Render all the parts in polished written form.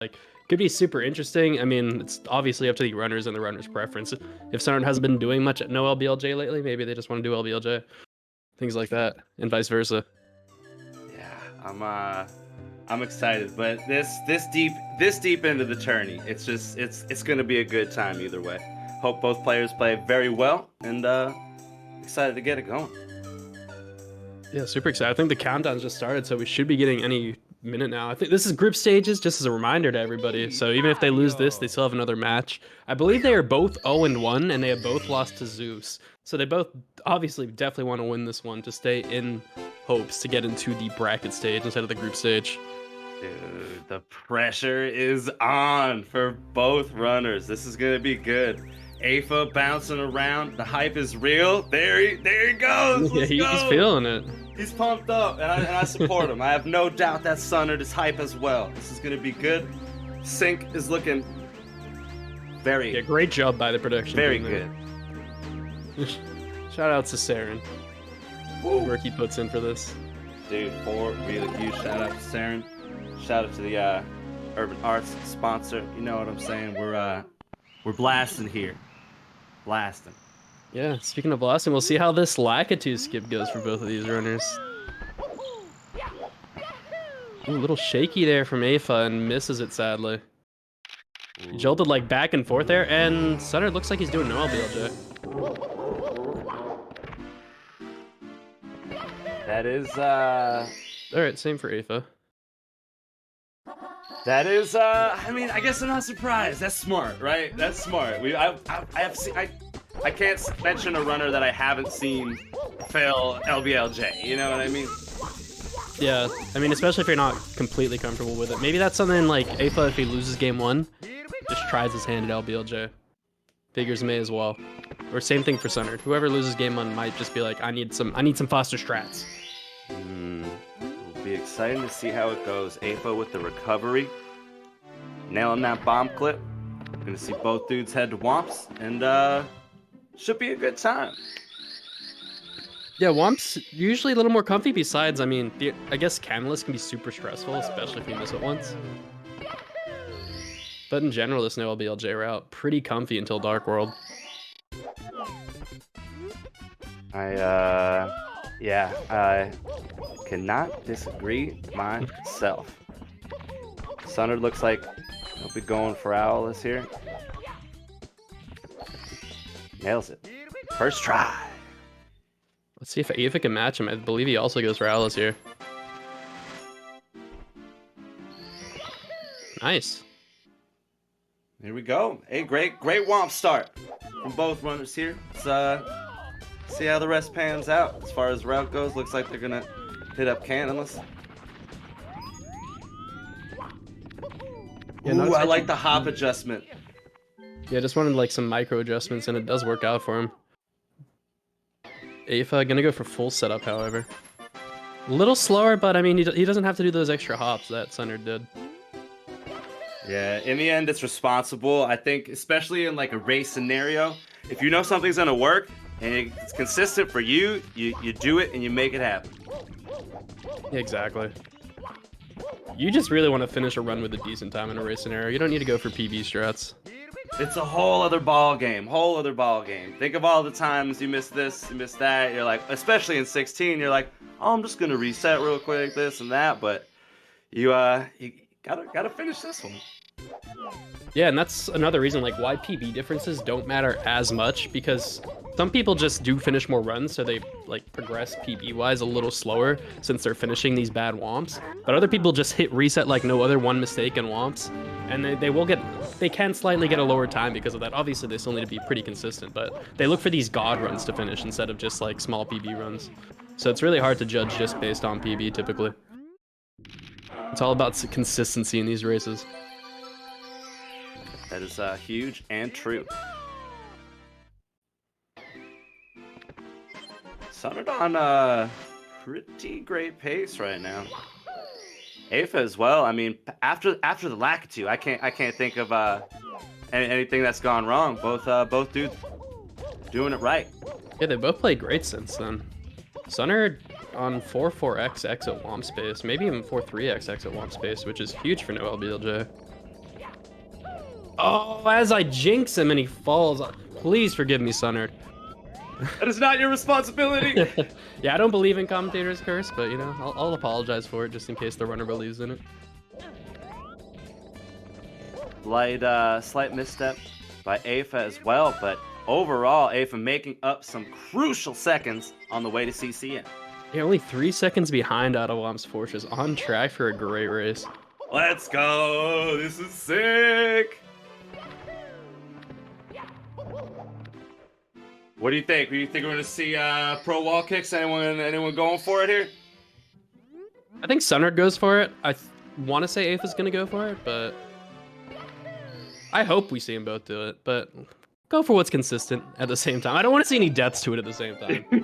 Like, could be super interesting. I mean, it's obviously up to the runners and the runners' preference. If someone hasn't been doing much at no LBLJ lately, maybe they just want to do LBLJ. Things like that, and vice versa. Yeah, I'm excited, but this deep into the tourney, it's gonna be a good time either way. Hope both players play very well, and excited to get it going. Yeah, super excited. I think the countdown's just started, so we should be getting any minute now. I think this is group stages, just as a reminder to everybody. So even if they lose this, they still have another match. I believe they are both 0-1, and they have both lost to Zeus. So they both obviously definitely want to win this one to stay in hopes to get into the bracket stage instead of the group stage. Dude, the pressure is on for both runners. This is gonna be good. Aifa bouncing around. The hype is real. There he goes. Yeah, Let's go. he's feeling it. He's pumped up, and I support him. I have no doubt that Sunnard is hype as well. This is gonna be good. Sync is looking Yeah, great job by the production. very team good. Shout out to Saren. Work he puts in for this. Dude, really huge shout out to Saren. Shout out to the Urban Arts sponsor. You know what I'm saying? We're blasting here. Blasting. Yeah, speaking of blasting, we'll see how this Lakitu skip goes for both of these runners. Ooh, a little shaky there from Aifa and misses it sadly. He jolted like back and forth there, and Sunnard looks like he's doing no LBLJ. That is Alright, same for Aifa. That is, I mean, I guess I'm not surprised. That's smart, right? That's smart. I can't mention a runner that I haven't seen fail LBLJ. You know what I mean? Yeah, I mean, especially if you're not completely comfortable with it. Maybe that's something like Aifa, if he loses game 1, just tries his hand at LBLJ. Figures may as well. Or same thing for Sunnard. Whoever loses game 1 might just be like, I need some faster strats. It'll be exciting to see how it goes. Aifa with the recovery, nailing that bomb clip. Gonna see both dudes head to Womps, and should be a good time. Yeah, Womps usually a little more comfy. Besides, I mean, I guess Canalist can be super stressful, especially if you miss it once. But in general, this no LBLJ route, pretty comfy until Dark World. I cannot disagree myself. Sunnard looks like he'll be going for Owlus here. Nails it. First try. Let's see if Aifa can match him. I believe he also goes for Alice here. Nice. Here we go. Hey, great Womp start from both runners here. Let's see how the rest pans out. As far as route goes, looks like they're gonna hit up Canalist. Yeah, Ooh, I like the hop adjustment. Yeah, just wanted like some micro adjustments, and it does work out for him. Aifa gonna go for full setup, however. A little slower, but I mean, he doesn't have to do those extra hops that Sunnard did. Yeah, in the end, it's responsible. I think, especially in like a race scenario, if you know something's gonna work and it's consistent for you, you do it and you make it happen. Yeah, exactly. You just really want to finish a run with a decent time in a race scenario. You don't need to go for PB strats. It's a whole other ball game. Whole other ball game. Think of all the times you miss this, you miss that. You're like, especially in 16, you're like, oh, I'm just gonna reset real quick, this and that. But you gotta finish this one. Yeah, and that's another reason like why PB differences don't matter as much, because some people just do finish more runs, so they like progress PB wise a little slower since they're finishing these bad womps. But other people just hit reset like no other, one mistake in womps, and they can slightly get a lower time because of that. Obviously, they still need to be pretty consistent, but they look for these god runs to finish instead of just like small PB runs. So it's really hard to judge just based on PB typically. It's all about consistency in these races. That is huge and true. Sunnard on a pretty great pace right now. Aifa as well. I mean, after the Lakitu, I can't think of anything that's gone wrong. Both dudes doing it right. Yeah, they both played great since then. Sunnard on 4-4x exit womp space, maybe even 4-3x exit womp space, which is huge for no LBLJ. Oh, as I jinx him and he falls. Please forgive me, Sunnard. That is not your responsibility. Yeah, I don't believe in commentator's curse, but you know, I'll apologize for it just in case the runner believes in it. Slight misstep by Aifa as well, but overall, Aifa making up some crucial seconds on the way to CCN. Yeah, only 3 seconds behind Adawam's Fortress, on track for a great race. Let's go! This is sick! What do you think? Do you think we're gonna see pro wall kicks? Anyone going for it here? I think Sunnard goes for it. I want to say Aifa's gonna go for it, but I hope we see them both do it. But go for what's consistent at the same time. I don't want to see any deaths to it at the same time. You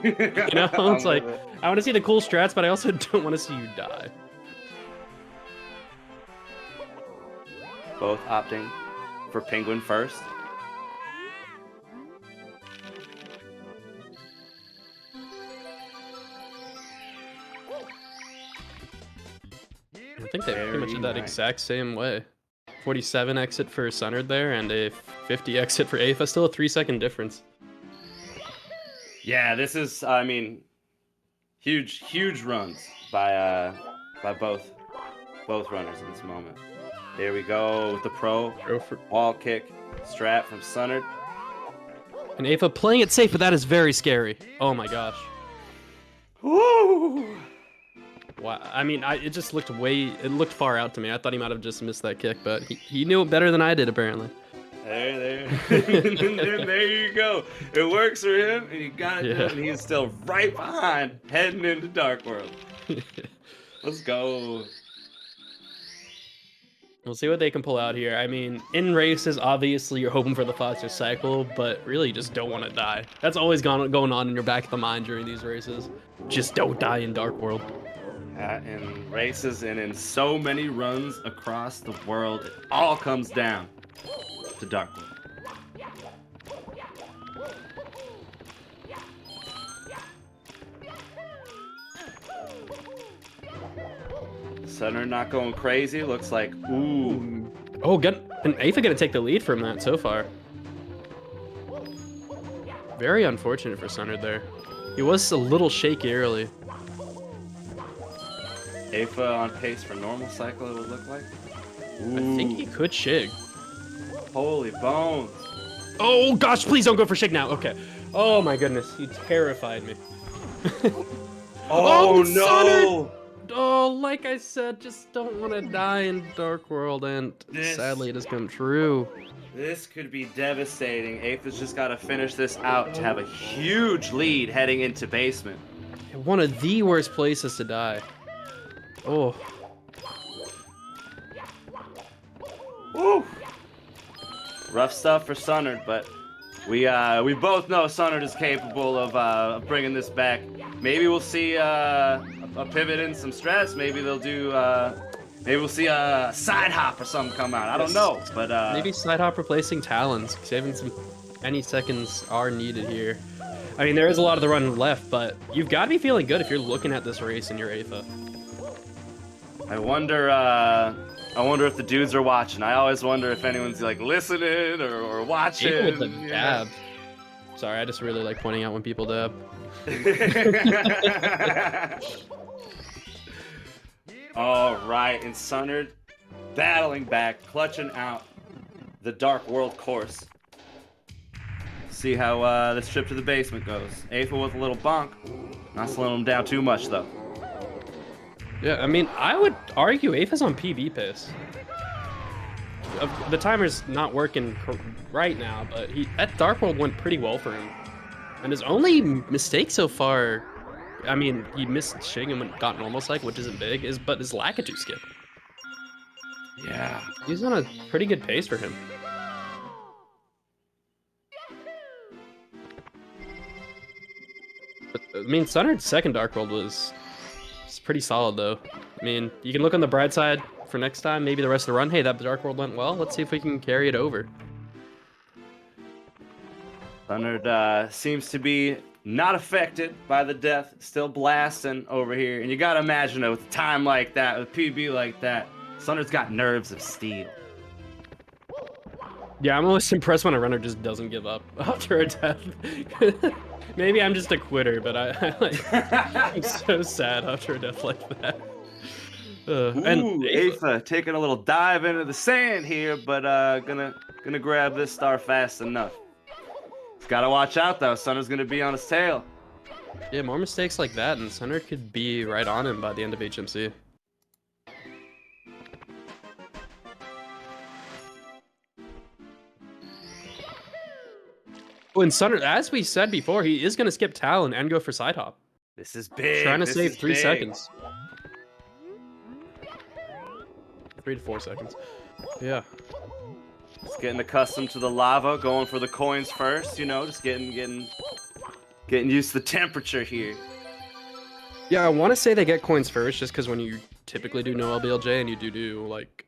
know, it's like I want to see the cool strats, but I also don't want to see you die. Both opting for Penguin first. I think they pretty much did that exact same way. 47 exit for Sunnard there, and a 50 exit for Aifa. Still a 3-second difference. Yeah, this is, I mean, huge runs by both runners in this moment. There we go with the pro wall kick strat from Sunnard. And Aifa playing it safe, but that is very scary. Oh my gosh. Woo! Wow. I mean, it just looked it looked far out to me. I thought he might have just missed that kick, but he knew it better than I did, apparently. There you go. It works for him, and he got it done, and he's still right behind, heading into Dark World. Let's go. We'll see what they can pull out here. I mean, in races, obviously, you're hoping for the faster cycle, but really you just don't want to die. That's always going on in your back of the mind during these races. Just don't die in Dark World. In races and in so many runs across the world, it all comes down to Dark World. Sunnard not going crazy. Looks like, ooh. Oh, and Aifa gonna take the lead from that so far. Very unfortunate for Sunnard there. He was a little shaky early. Aifa on pace for normal cycle, it would look like. Ooh. I think he could shig. Holy bones. Oh gosh, please don't go for shig now. Okay. Oh my goodness, he terrified me. Oh no! Sunnard! Oh, like I said, just don't want to die in Dark World, and sadly it has come true. This could be devastating. Aifa's just got to finish this out to have a huge lead heading into basement. One of the worst places to die. Oh. Woo! Rough stuff for Sunnard, but we both know Sunnard is capable of bringing this back. Maybe we'll see a pivot in some stress. Maybe they'll do. Maybe we'll see a side hop or something come out. I don't know, but maybe side hop replacing Talons. Saving any seconds are needed here. I mean, there is a lot of the run left, but you've got to be feeling good if you're looking at this race in your Aifa. I wonder if the dudes are watching. I always wonder if anyone's like listening or watching. People with the dab. Sorry, I just really like pointing out when people dab. All right, and Sunnard battling back, clutching out the Dark World course. See how this trip to the basement goes. Aifa with a little bonk. Not slowing him down too much, though. Yeah, I mean, I would argue Aifa's on PB pace. The timer's not working right now, but that Dark World went pretty well for him. And his only mistake so far, I mean, he missed Shig and got normal cycle, which isn't big, but his Lakitu skip. Yeah. He's on a pretty good pace for him. But, I mean, Sunnard's second Dark World was pretty solid, though. I mean, you can look on the bright side for next time, maybe the rest of the run. Hey, that Dark World went well. Let's see if we can carry it over. Sunnard seems to be not affected by the death, still blasting over here. And you gotta imagine with time like that, with PB like that, Sunnard's got nerves of steel. Yeah, I'm always impressed when a runner just doesn't give up after a death. Maybe I'm just a quitter, but I'm so sad after a death like that. And Ooh, Aifa, Aifa taking a little dive into the sand here, but gonna grab this star fast enough. He's gotta watch out though. Sunnard's gonna be on his tail. yeah, more mistakes like that, and Sunnard could be right on him by the end of HMC. When Sunnard, as we said before, he is going to skip Talon and go for side hop. This is big. Trying to this save is 3 big. seconds. 3 to 4 seconds. Yeah. Just getting accustomed to the lava, going for the coins first. You know, just getting used to the temperature here. Yeah, I want to say they get coins first, just because when you typically do no LBLJ and you do like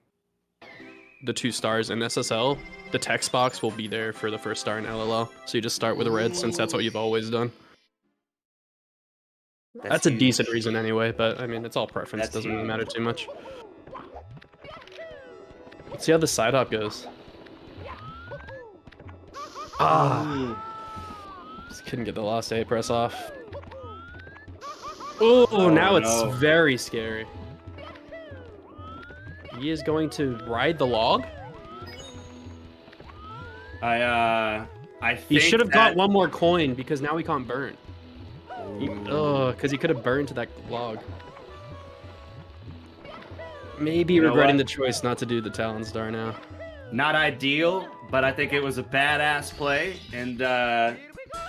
the 2 stars in SSL, the text box will be there for the first star in LLL. So you just start with a red, since that's what you've always done. That's a huge. decent reason anyway, but I mean, it's all preference. That's Doesn't really huge. matter too much. Let's see how the side hop goes. Just couldn't get the last A press off. Oh, now it's no. very scary. He is going to ride the log. I He think should have that... got one more coin because now he can't burn. Because he could have burned to that log. Maybe regretting the choice not to do the Talon Star now. Not ideal, but I think it was a badass play, and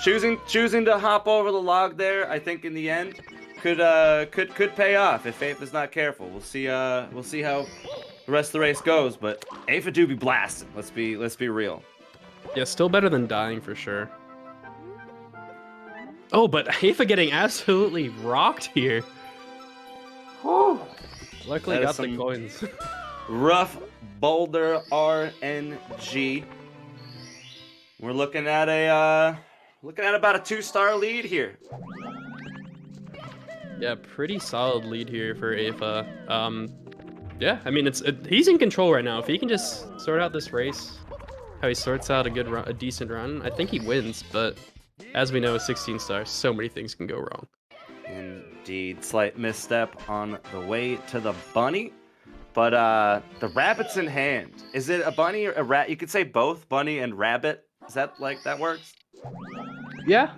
choosing to hop over the log there, I think in the end could pay off if Aifa's not careful. We'll see how the rest of the race goes, but Aifa do be blasting. Let's be real. Yeah, still better than dying for sure. Oh, but Aifa getting absolutely rocked here. Whew. Luckily got the coins. Rough boulder RNG. We're looking at about a 2-star lead here. Yeah, pretty solid lead here for Aifa. Yeah, I mean he's in control right now. If he can just sort out this race, how he sorts out a decent run, I think he wins. But as we know, 16 stars, so many things can go wrong. Indeed, slight misstep on the way to the bunny, but the rabbit's in hand. Is it a bunny or a rat? You could say both, bunny and rabbit. Is that that works? Yeah.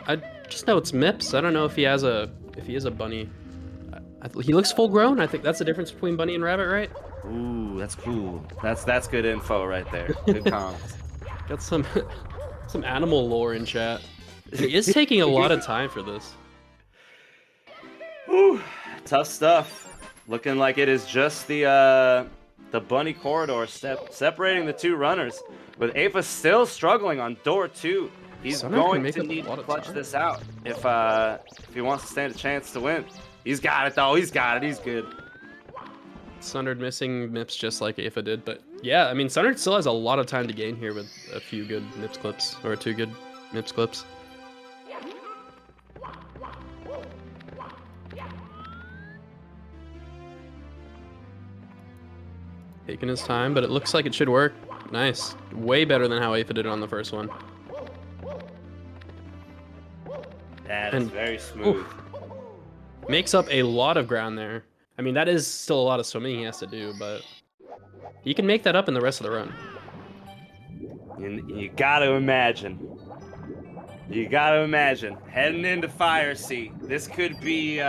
I just know it's Mips. I don't know if he is a bunny. He looks full grown. I think that's the difference between bunny and rabbit, right? Ooh, that's cool. That's good info right there. Good comments. Got some animal lore in chat. He is taking a lot of time for this. Whew, tough stuff. Looking like it is just the bunny corridor separating the 2 runners. With Aifa still struggling on door 2. He's going to need to clutch this out if he wants to stand a chance to win. He's got it though. He's got it. He's good. Sunnard missing Mips just like Aifa did, but yeah, I mean Sunnard still has a lot of time to gain here with a few good Mips clips or 2 good Mips clips. Taking his time, but it looks like it should work. Nice. Way better than how Aifa did it on the first one. That is very smooth. Makes up a lot of ground there. I mean, that is still a lot of swimming he has to do, but he can make that up in the rest of the run. You gotta imagine. You gotta imagine. Heading into Fire Sea. This could be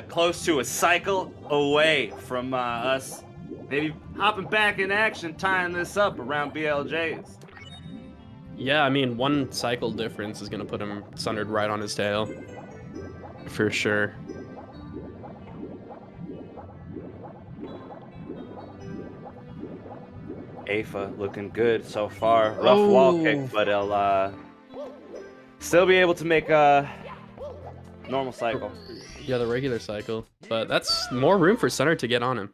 close to a cycle away from us maybe hopping back in action, tying this up around BLJs. Yeah, I mean, 1 cycle difference is going to put him Sunnard right on his tail. For sure. Aifa looking good so far. Rough wall kick, but he'll still be able to make a normal cycle. Yeah, the regular cycle. But that's more room for Sunnard to get on him.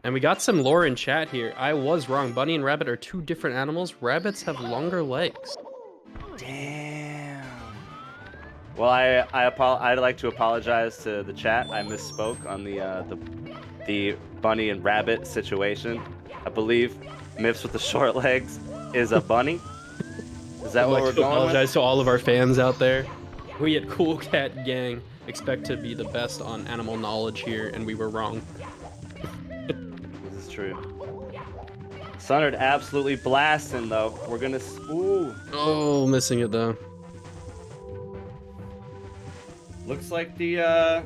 And we got some lore in chat here. I was wrong. Bunny and rabbit are 2 different animals. Rabbits have longer legs. Damn. Well, I'd like to apologize to the chat. I misspoke on the bunny and rabbit situation. I believe Mips with the short legs is a bunny. Is that I'd what like we're to going with? apologize to all of our fans out there. We at CoolCatGang expect to be the best on animal knowledge here, and we were wrong. This is true. Sunnard absolutely blasting though. We're gonna. Ooh. Oh, missing it though. Looks like the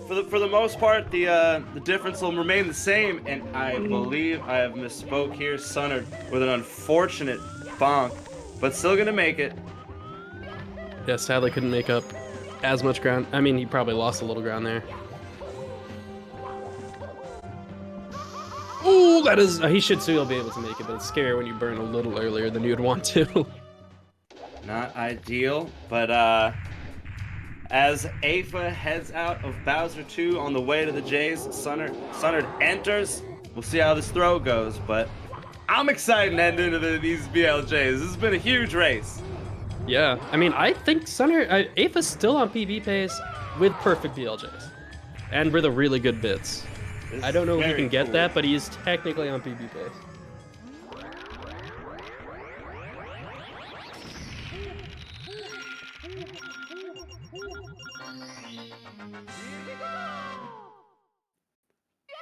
for the most part the difference will remain the same, and I believe I have misspoke here. Sunnard with an unfortunate bonk, but still gonna make it. Yeah, sadly couldn't make up as much ground. I mean, he probably lost a little ground there. Ooh, that is. He should still be able to make it, but it's scary when you burn a little earlier than you'd want to. Not ideal, but as Aifa heads out of Bowser 2 on the way to the Jays, Sunnard enters. We'll see how this throw goes, but I'm excited to head into these BLJs. This has been a huge race. Yeah, I mean, I think Aifa's still on PB pace with perfect BLJs and with a really good bits. This I don't know is if he very can get cool. that, but he is technically on PB pace.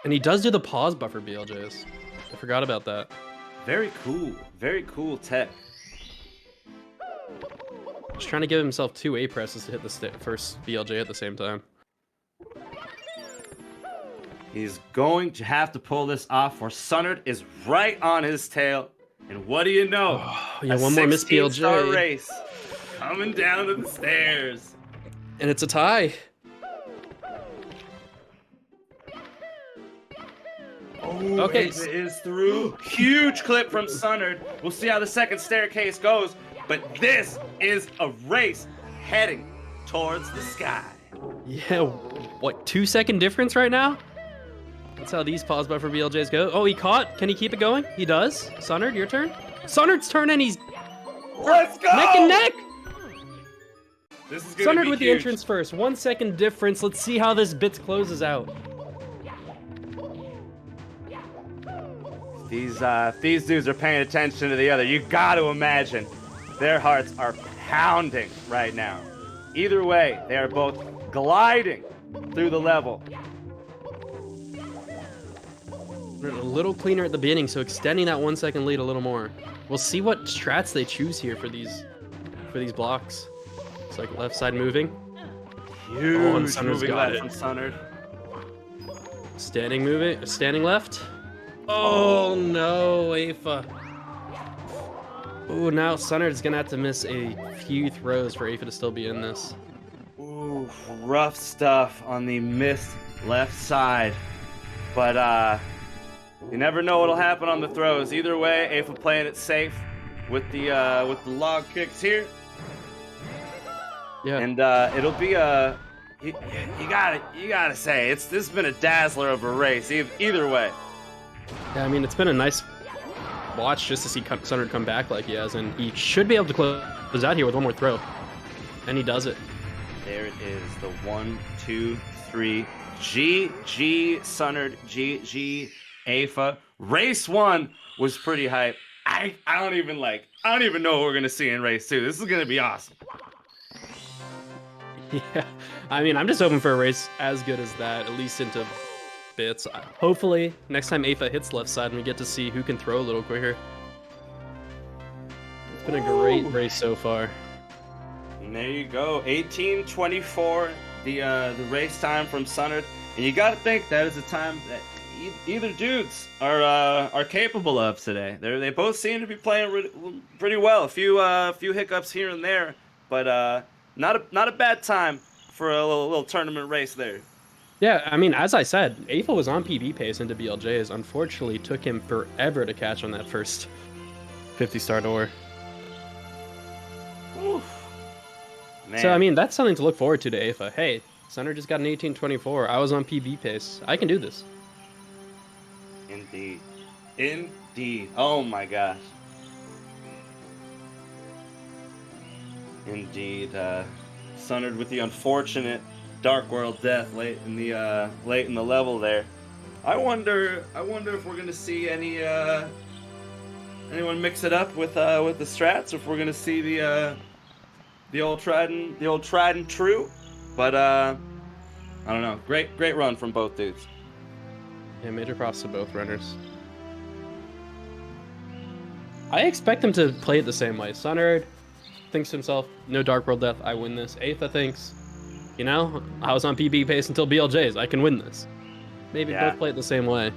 And he does do the pause buffer BLJs. I forgot about that. Very cool tech. Just trying to give himself 2 A presses to hit the first BLJ at the same time. He's going to have to pull this off, for Sunnard is right on his tail. And what do you know? Oh, yeah, A one more miss 16-star BLJ. race coming down to the stairs. And it's a tie. Oh, Okay. it is through. Huge clip from Sunnard. We'll see how the second staircase goes. But this is a race heading towards the sky. Yeah, what, 2-second difference right now? That's how these pause buffer BLJs go. Oh, he caught. Can he keep it going? He does. Sunnard, your turn. Sunnard's turn, and he's Let's go! neck and neck. This is gonna Sunnard be with the huge. entrance first. 1-second difference. Let's see how this bits closes out. These dudes are paying attention to the other. You got to imagine their hearts are pounding right now. Either way, they are both gliding through the level. A little cleaner at the beginning, so extending that 1-second lead a little more. We'll see what strats they choose here for these blocks. It's like left side moving. Huge and Sunnard's moving got left it. from Sunnard. Standing moving, standing left. Oh no, Aifa. Oh, now Sunnard's gonna have to miss a few throws for Aifa to still be in this. Ooh, rough stuff on the missed left side. But you never know what'll happen on the throws. Either way, Aifa playing it safe with the log kicks here. Yeah. And it'll be you gotta say this has been a dazzler of a race. Either way. Yeah, I mean, it's been a nice watch just to see Sunnard come back like he has, and he should be able to close out here with one more throw. And he does it. There it is, the 1, 2, 3. GG Sunnard, GG Aifa. Race 1 was pretty hype. I don't even know what we're gonna see in race 2. This is gonna be awesome. Yeah, I mean, I'm just hoping for a race as good as that, at least into bits. Hopefully, next time Aifa hits left side, and we get to see who can throw a little quicker. It's been a great race so far. And there you go, 18:24, the race time from Sunnard, and you got to think that is a time that either dudes are capable of today. They both seem to be playing pretty well. A few hiccups here and there, but not a bad time for a little tournament race there. Yeah, I mean, as I said, Aifa was on PB pace into BLJs. Unfortunately, it took him forever to catch on that first 50-star door. Oof. Man. So, I mean, that's something to look forward to Aifa. Hey, Sunnard just got an 18:24. I was on PB pace. I can do this. Indeed. Oh my gosh. Indeed. Sunnard with the unfortunate Dark World death late in the level there. I wonder if we're gonna see anyone mix it up with the strats, or if we're gonna see the old tried and true. But I don't know. Great run from both dudes. Yeah, major props to both runners. I expect them to play it the same way. Sunnard thinks to himself, no Dark World Death, I win this. Aifa thinks, you know, I was on PB pace until BLJs, I can win this. Maybe Yeah. both play it the same way.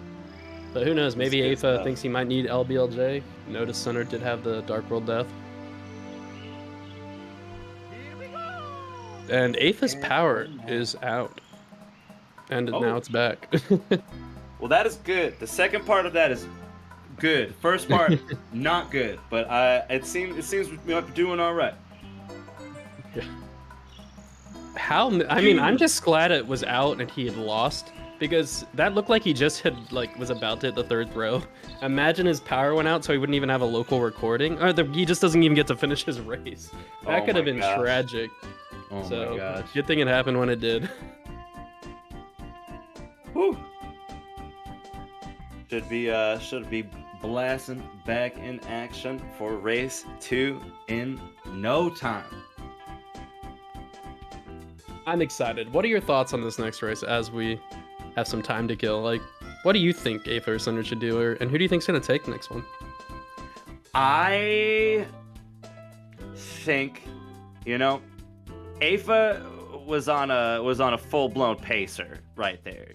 But who knows, maybe It's good Aifa stuff. thinks he might need LBLJ. Notice Sunnard did have the Dark World Death. And Aifa's power is out. And now it's back. Well, that is good. The second part of that is good. First part, not good. But it seems we might be doing all right. Yeah. I mean, I'm just glad it was out and he had lost, because that looked like he just had was about to hit the third throw. Imagine his power went out, so he wouldn't even have a local recording, or he just doesn't even get to finish his race. That could have been tragic. Oh So my gosh. good thing it happened when it did. Whew. Should be blasting back in action for race 2 in no time. I'm excited. What are your thoughts on this next race as we have some time to kill? Like, what do you think Aifa or Sunnard should do, and who do you think's gonna take the next one? I think, Aifa was on a full-blown pacer right there.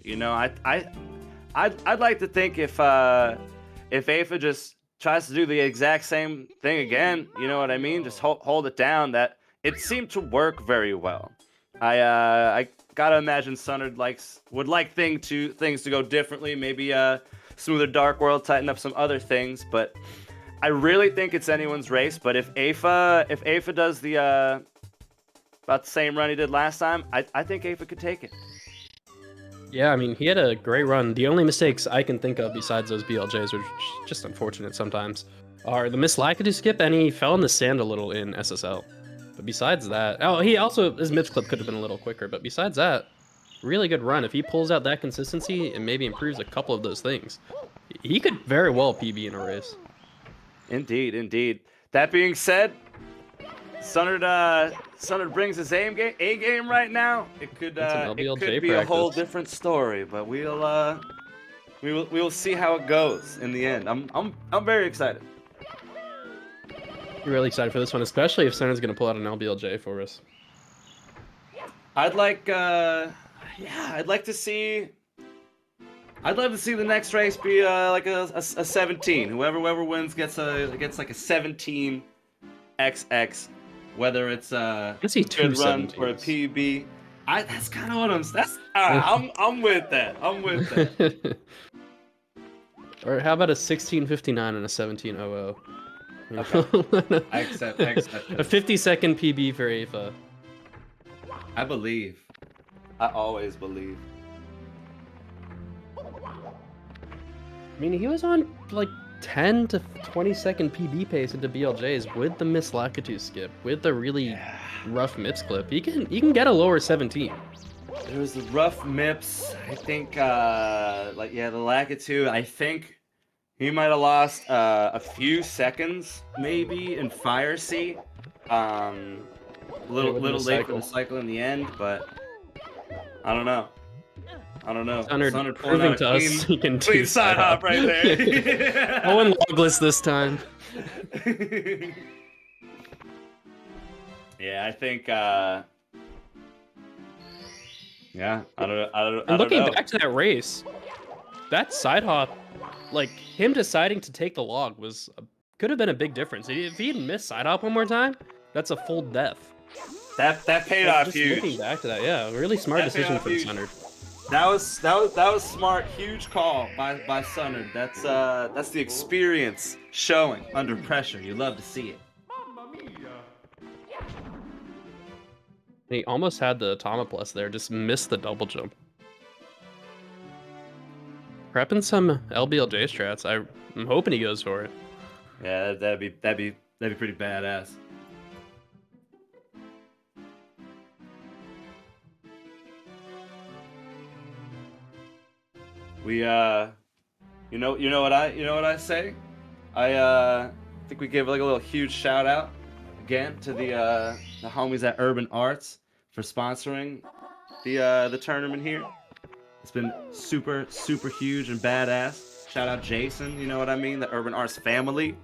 I'd like to think if Aifa just tries to do the exact same thing again, you know what I mean? Just hold it down. That it seemed to work very well. I gotta imagine Sunnard would like things to go differently. Maybe smoother Dark World, tighten up some other things. But I really think it's anyone's race. But if Aifa does the about the same run he did last time, I think Aifa could take it. Yeah, I mean, he had a great run. The only mistakes I can think of besides those BLJs, which are just unfortunate sometimes, are the missed Lakitu skip, and he fell in the sand a little in SSL. But besides that, his MIPS clip could have been a little quicker, but besides that, really good run. If he pulls out that consistency and maybe improves a couple of those things, he could very well PB in a race. Indeed. That being said, Sunnard brings his A game right now. It could be a whole different story, but we will see how it goes in the end. I'm very excited. I'm really excited for this one, especially if Sunnard's gonna pull out an LBLJ for us. I'd like to see. I'd love to see the next race be like a 17. Whoever wins gets like a 17 XX. Whether it's a good run or a PB, that's kind of what I'm with that. I'm with that. Or how about a 16:59 and a 17:00? Okay. I accept. A 50-second PB for Aifa. I believe. I always believe. I mean, he was on like 10 to 20-second PB pace into BLJs with the Miss Lakitu skip, with the really rough MIPS clip. He can get a lower 17. There was the rough MIPS. I think the Lakitu. I think he might have lost a few seconds maybe in Fire Sea. A little late for the cycle in the end, but I don't know. Sunnard proving to us he can do clean side hop right there. No one logless this time. Yeah, I think. I don't know. And looking back to that race, that side hop, like him deciding to take the log, could have been a big difference. If he had missed side hop one more time, that's a full death. That paid off huge. Looking back to that, yeah, really smart decision from Sunnard. That was smart. Huge call by Sunnard. That's the experience showing under pressure. You love to see it. He almost had the Tama Plus there, just missed the double jump. Prepping some LBLJ strats. I'm hoping he goes for it. Yeah, that'd be pretty badass. We you know what I say? I think we give like a little huge shout out again to the homies at Urban Arts for sponsoring the tournament here. It's been super huge and badass. Shout out Jason, you know what I mean? The Urban Arts family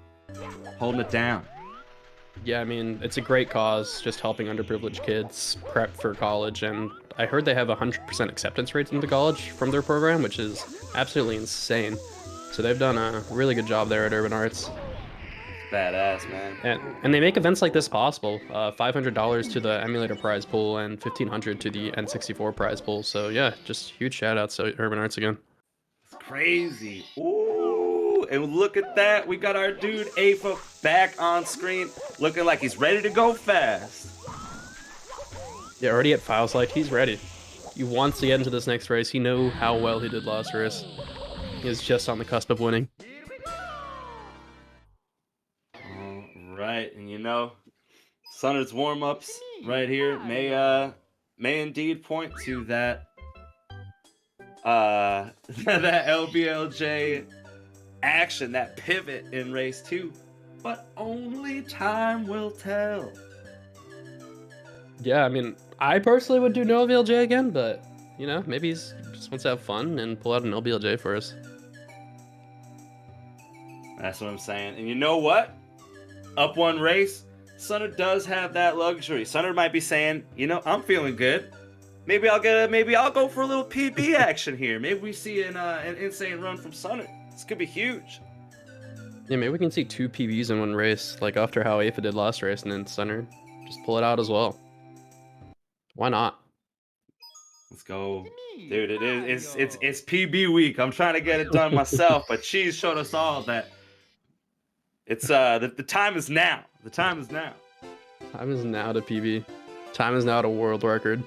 holding it down. Yeah, I mean, it's a great cause, just helping underprivileged kids prep for college, and I heard they have 100% acceptance rates into college from their program, which is absolutely insane. So they've done a really good job there at Urban Arts. Badass, man. And they make events like this possible. $500 to the emulator prize pool and $1,500 to the N64 prize pool. So yeah, just huge shout outs to Urban Arts again. It's crazy. Ooh, and look at that. We got our dude Aifa back on screen, looking like he's ready to go fast. Yeah, already at file select, he's ready. He wants to get into this next race. He knew how well he did last race. He was just on the cusp of winning. All right, and you know, Sunnard's warm-ups right here may indeed point to that that LBLJ action, that pivot in race 2, but only time will tell. Yeah, I mean, I personally would do no LBLJ again, but you know, maybe he's just wants to have fun and pull out an LBLJ for us. That's what I'm saying. And you know what? Up one race, Sunnard does have that luxury. Sunnard might be saying, you know, I'm feeling good. Maybe I'll go for a little PB action here. Maybe we see an insane run from Sunnard. This could be huge. Yeah, maybe we can see 2 PBs in one race, like after how Aifa did last race, and then Sunnard just pull it out as well. Why not? Let's go. Dude, it's PB week. I'm trying to get it done myself, but Cheese showed us all that it's the time is now. The time is now. Time is now to PB. Time is now to world record.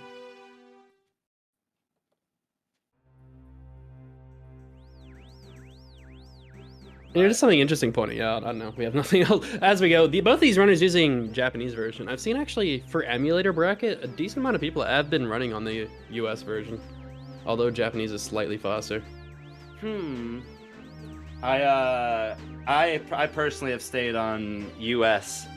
There's something interesting pointing out. I don't know. We have nothing else. As we go, both these runners using Japanese version. I've seen actually for emulator bracket, a decent amount of people have been running on the US version, although Japanese is slightly faster. I personally have stayed on US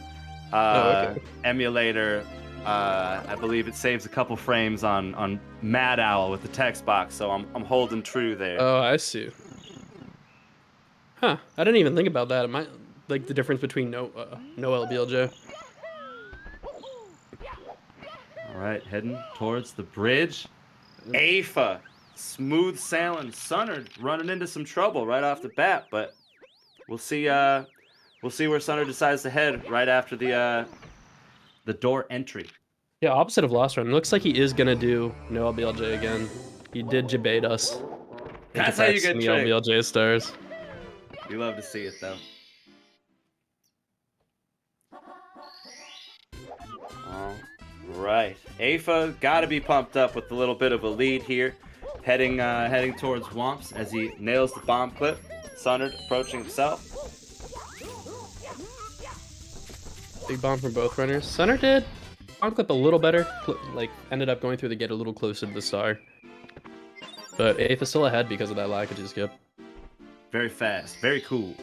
emulator. I believe it saves a couple frames on Mad Owl with the text box, so I'm holding true there. Oh, I see. Huh, I didn't even think about that. It might, like, the difference between no LBLJ. All right, heading towards the bridge. Aifa, smooth sailing. Sunnard running into some trouble right off the bat, but we'll see where Sunnard decides to head right after the door entry. Yeah, opposite of last run. Looks like he is gonna do no LBLJ again. He did debate us. That's how you get the tricked. LBLJ stars. We love to see it, though. All right. Aifa got to be pumped up with a little bit of a lead here. Heading towards Womps as he nails the bomb clip. Sunnard approaching himself. Big bomb from both runners. Sunnard did bomb clip a little better. Like, ended up going through the gate a little closer to the star. But Aifa still ahead because of that lackages skip. Very fast, very cool.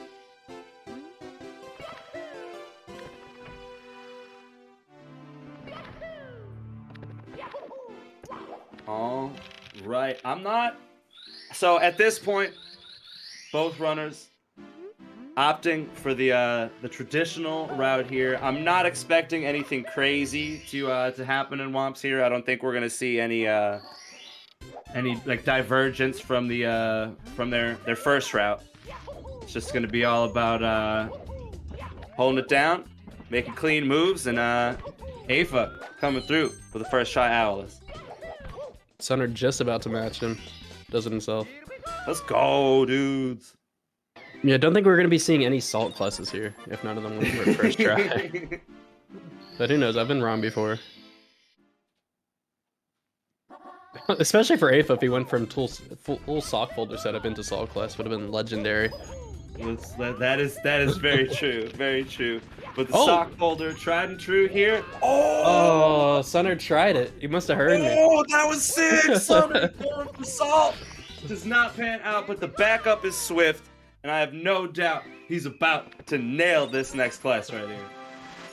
All right, so at this point, both runners opting for the traditional route here. I'm not expecting anything crazy to happen in Womps here. I don't think we're gonna see any like divergence from their first route. It's just gonna be all about holding it down, making clean moves, and Aifa coming through for the first try Owless. Sunnard just about to match him. Does it himself. Let's go, dudes. Yeah, don't think we're gonna be seeing any salt classes here, if none of them went for first try. But who knows? I've been wrong before. Especially for Aifa, if he went from full sock folder setup into salt class, would have been legendary. That is very true, very true. But the sock folder, tried and true here. Oh, Sunnard tried it. He must have heard me. Oh, that was sick! Sunnard going for salt. does not pan out, but the backup is swift, and I have no doubt he's about to nail this next class right here.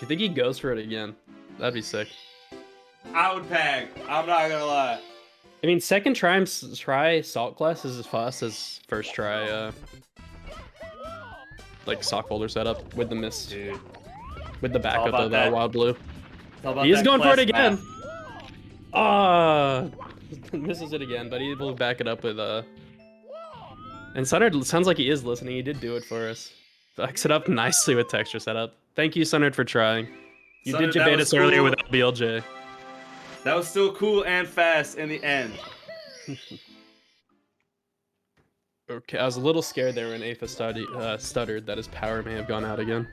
You think he goes for it again? That'd be sick. I would pag. I'm not gonna lie. I mean, second try salt class is as fast as first try like sock folder setup with the miss. Dude. With the backup of that. Wild Blue. He's going for it again. Ah, misses it again, but he will back it up with And Sunnard sounds like he is listening. He did do it for us. Backs it up nicely with texture setup. Thank you, Sunnard, for trying. You Sunnard, did debate us earlier with LBLJ. That was still cool and fast in the end. Okay, I was a little scared there when Aifa stuttered that his power may have gone out again.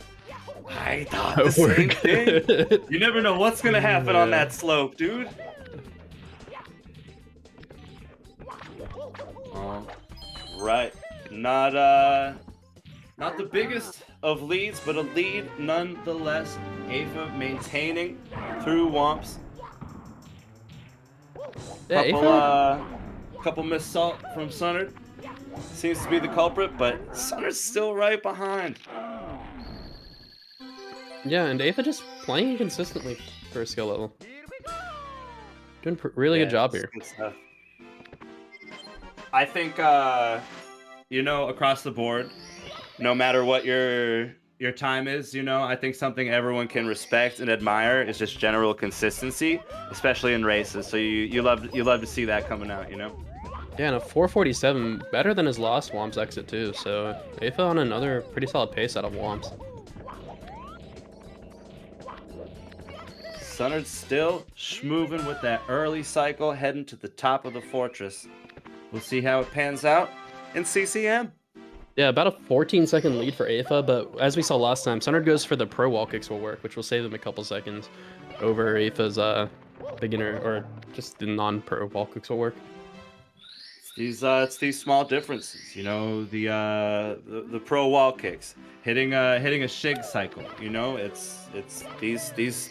I thought the same thing. You never know what's gonna happen on that slope, dude. Right. Not the biggest of leads, but a lead nonetheless. Aifa maintaining through Womps. Yeah, Couple missed salt from Sunnard. Seems to be the culprit, but Sunnard's still right behind. Yeah, and Aifa just playing consistently for a skill level. Doing really good job here. Good stuff. I think, you know, across the board, no matter what your time is, you know, I think something everyone can respect and admire is just general consistency, especially in races. So you love to see that coming out, you know. Yeah, and a 447, better than his last Womps exit too. So Aifa on another pretty solid pace out of Womps. Sunnard still schmoving with that early cycle, heading to the top of the fortress. We'll see how it pans out in CCM. Yeah, about a 14-second lead for Aifa, but as we saw last time, Sunnard goes for the pro wall kicks will work, which will save them a couple seconds over Aifa's beginner or just the non-pro wall kicks will work. It's these small differences, you know, the pro wall kicks, hitting a shig cycle, you know, it's these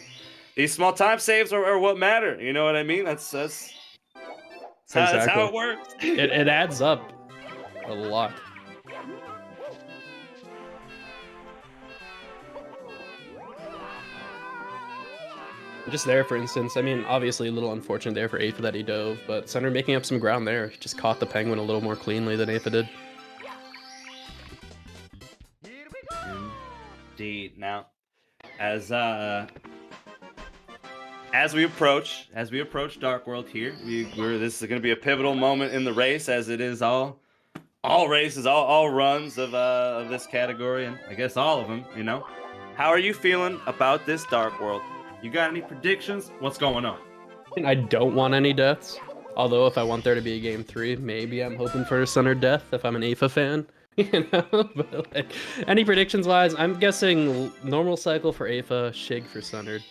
small time saves are what matter, you know what I mean? That's how it works. It adds up a lot. Just there, for instance, I mean, obviously a little unfortunate there for Aifa that he dove, but Sunnard making up some ground there. He just caught the penguin a little more cleanly than Aifa did. Indeed. Now, as we approach Dark World here, this is going to be a pivotal moment in the race, as it is all races, all runs of this category, and I guess all of them. You know, how are you feeling about this Dark World? You got any predictions? What's going on? I don't want any deaths. Although if I want there to be a game 3, maybe I'm hoping for a Sunnard death if I'm an Aifa fan. You know, but like, any predictions wise, I'm guessing normal cycle for Aifa, Shig for Sunnard.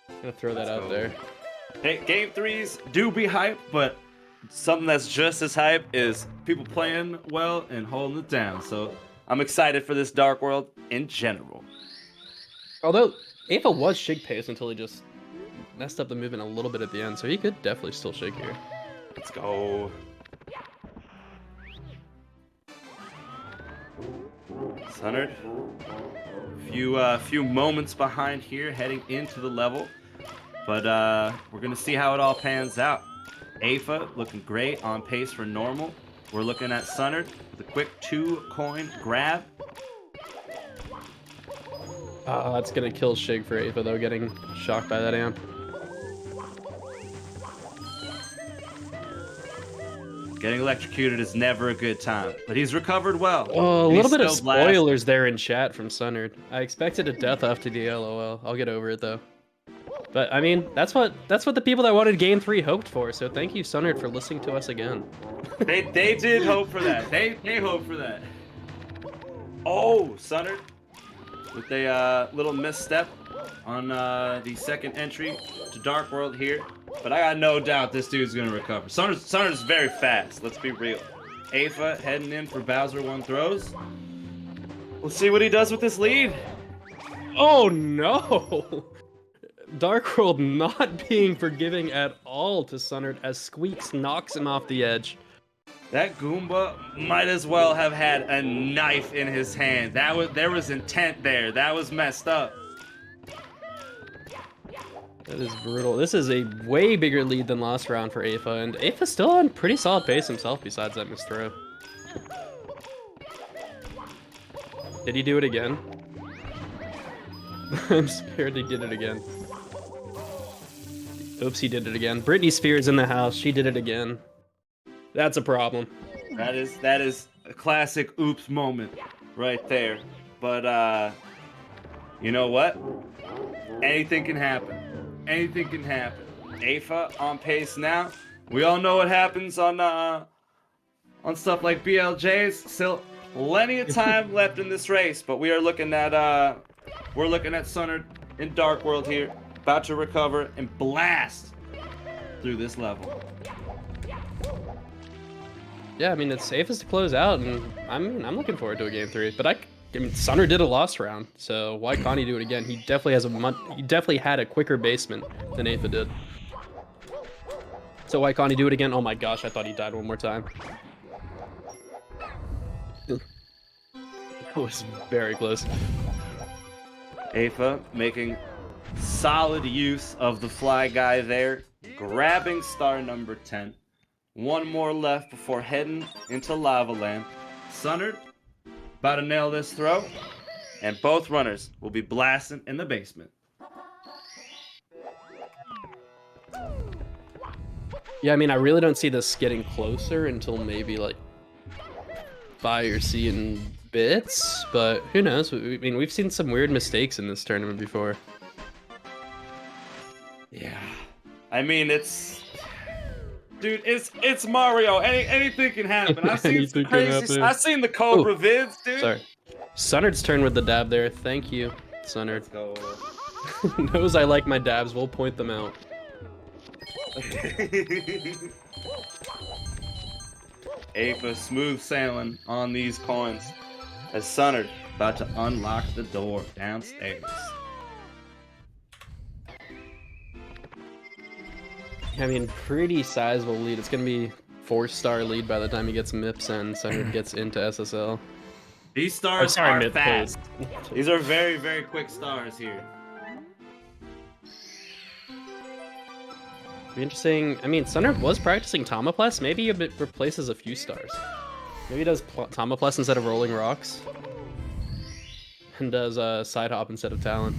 I'm gonna throw that out there. Hey, game 3s do be hype, but something that's just as hype is people playing well and holding it down. So I'm excited for this Dark World in general. Although Aifa was Shig pace until he just messed up the movement a little bit at the end, so he could definitely still Shig here. Let's go. Sunnard, few moments behind here, heading into the level, but we're gonna see how it all pans out. Aifa looking great, on pace for normal. We're looking at Sunnard, the quick 2-coin grab. That's gonna kill Shig for Aifa though, getting shocked by that amp. Getting electrocuted is never a good time, but he's recovered well. Oh, a little bit of spoilers there in chat from Sunnard. I expected a death after the LOL. I'll get over it though. But I mean, that's what the people that wanted game 3 hoped for. So thank you, Sunnard, for listening to us again. They did hope for that. They hoped for that. Oh, Sunnard with a little misstep on the second entry to Dark World here. But I got no doubt this dude's gonna recover. Sunnard's very fast, let's be real. Aifa heading in for Bowser 1 throws. We'll see what he does with this lead. Oh no! Dark World not being forgiving at all to Sunnard as Squeaks knocks him off the edge. That Goomba might as well have had a knife in his hand. There was intent there. That was messed up. That is brutal. This is a way bigger lead than last round for Aifa, and Aifa's still on pretty solid pace himself besides that missed throw. Did he do it again? I'm scared he did it again. Oops, he did it again. Britney Spears in the house. She did it again. That's a problem. That is a classic oops moment right there. But you know what? Anything can happen. Anything can happen. Aifa on pace now. We all know what happens on stuff like BLJs. Still plenty of time left in this race, but we're looking at Sunnard in Dark World here, about to recover and blast through this level. Yeah, I mean, it's safest to close out, and I'm looking forward to a game 3. But I mean, Sunnard did a lost round, so why can't he do it again? He definitely had a quicker basement than Aifa did. So why can't he do it again? Oh my gosh, I thought he died one more time. That was very close. Aifa making solid use of the fly guy there, grabbing star number 10. One more left before heading into Lava Land. Sunnard about to nail this throw, and both runners will be blasting in the basement. Yeah, I mean, I really don't see this getting closer until maybe like fire seeing bits, but who knows? I mean, we've seen some weird mistakes in this tournament before. Yeah, I mean, dude, it's Mario. Anything can happen. I've seen some crazy. I've seen the Cobra vids, dude. Sorry. Sunnard's turn with the dab there. Thank you, Sunnard. Let's go. Knows I like my dabs. We'll point them out. Aifa smooth sailing on these coins as Sunnard about to unlock the door downstairs. I mean, pretty sizable lead. It's gonna be 4-star lead by the time he gets MIPS and Sunnard gets into SSL. These stars are fast. These are very, very quick stars here. Be interesting. I mean, Sunnard was practicing Tomoplus. Maybe he replaces a few stars. Maybe he does Tomoplus instead of rolling rocks. And does side hop instead of talent.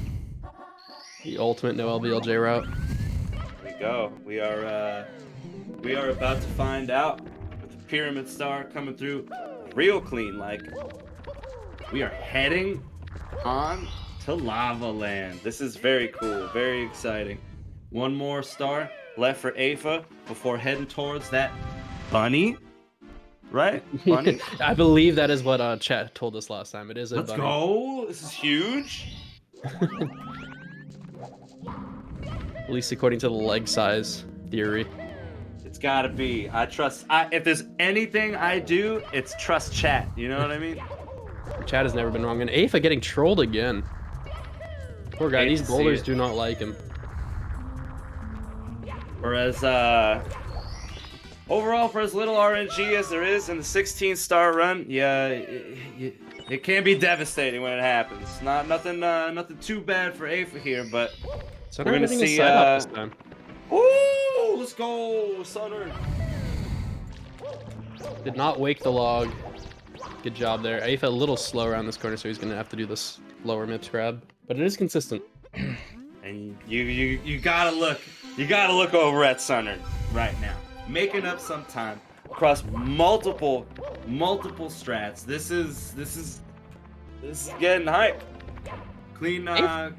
The ultimate no LBLJ route. Here we go. We are about to find out with the Pyramid Star coming through real clean. Like, we are heading on to Lava Land. This is very cool, very exciting. One more star left for Aifa before heading towards that bunny, right? Bunny. I believe that is what chat told us last time. It is a Let's bunny. go. This is huge. At least according to the leg size theory. It's gotta be. I trust. If there's anything I do, it's trust chat. You know what I mean? Chat has never been wrong. And Aifa getting trolled again. Poor guy. These boulders do not like him. Whereas, overall, for as little RNG as there is in the 16-star run, yeah, it can be devastating when it happens. Nothing too bad for Aifa here, but Sunnard we're gonna hitting see. his side hop this time. Ooh, let's go, Sunnard. Did not wake the log. Good job there. Aifa a little slow around this corner, so he's gonna have to do this lower MIPS grab, but it is consistent. And you gotta look. You gotta look over at Sunnard right now, making up some time across multiple strats. This is getting hype. Clean MIPS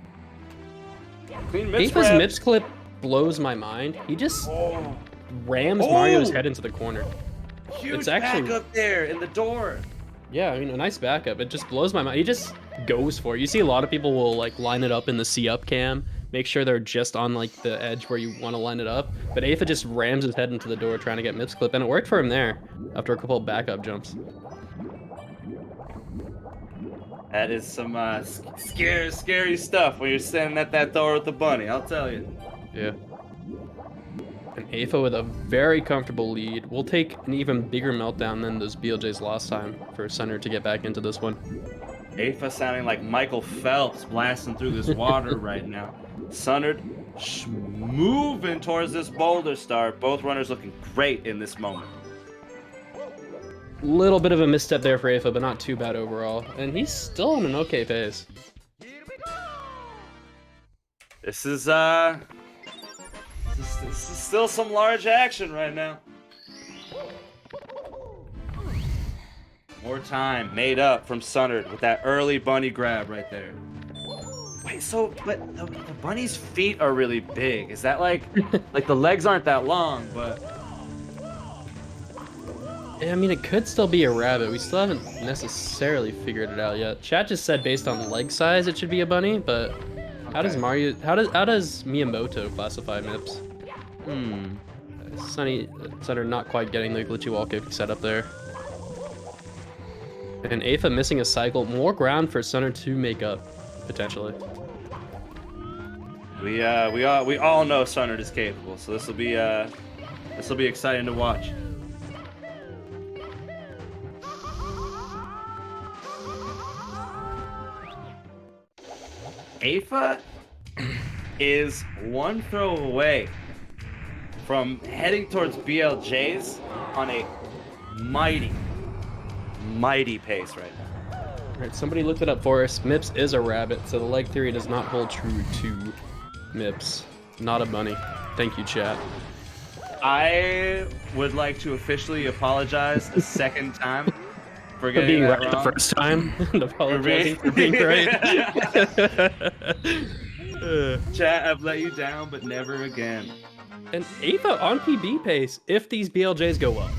Aifa's grab. MIPS clip blows my mind. He just rams Mario's head into the corner. Huge It's actually backup there in the door. Yeah, I mean, a nice backup. It just blows my mind. He just goes for it. You see a lot of people will like line it up in the C-up cam, make sure they're just on like the edge where you want to line it up. But Aifa just rams his head into the door trying to get MIPS clip, and it worked for him there after a couple of backup jumps. That is some scary stuff when you're standing at that door with the bunny, I'll tell you. Yeah. And Aifa with a very comfortable lead. We'll take an even bigger meltdown than those BLJs last time for Sunnard to get back into this one. Aifa sounding like Michael Phelps blasting through this water right now. Sunnard moving towards this boulder star. Both runners looking great in this moment. Little bit of a misstep there for Aifa, but not too bad overall. And he's still on an okay pace. This is still some large action right now. More time made up from Sunnard with that early bunny grab right there. Wait, but the bunny's feet are really big. Is that like the legs aren't that long, but... Yeah, I mean, it could still be a rabbit. We still haven't necessarily figured it out yet. Chat just said based on leg size it should be a bunny, but how does Miyamoto classify MIPS? Sunnard not quite getting the glitchy wall kick set up there. And Aifa missing a cycle. More ground for Sunnard to make up, potentially. We all know Sunnard is capable, so this will be exciting to watch. Aifa is one throw away from heading towards BLJs on a mighty pace right now. Alright, somebody looked it up for us. MIPS is a rabbit, so the leg theory does not hold true to MIPS. Not a bunny. Thank you, chat. I would like to officially apologize a second time for getting being that right wrong. the first time and apologizing for being right. Chat, I've let you down, but never again. And Aifa on PB pace if these BLJs go up.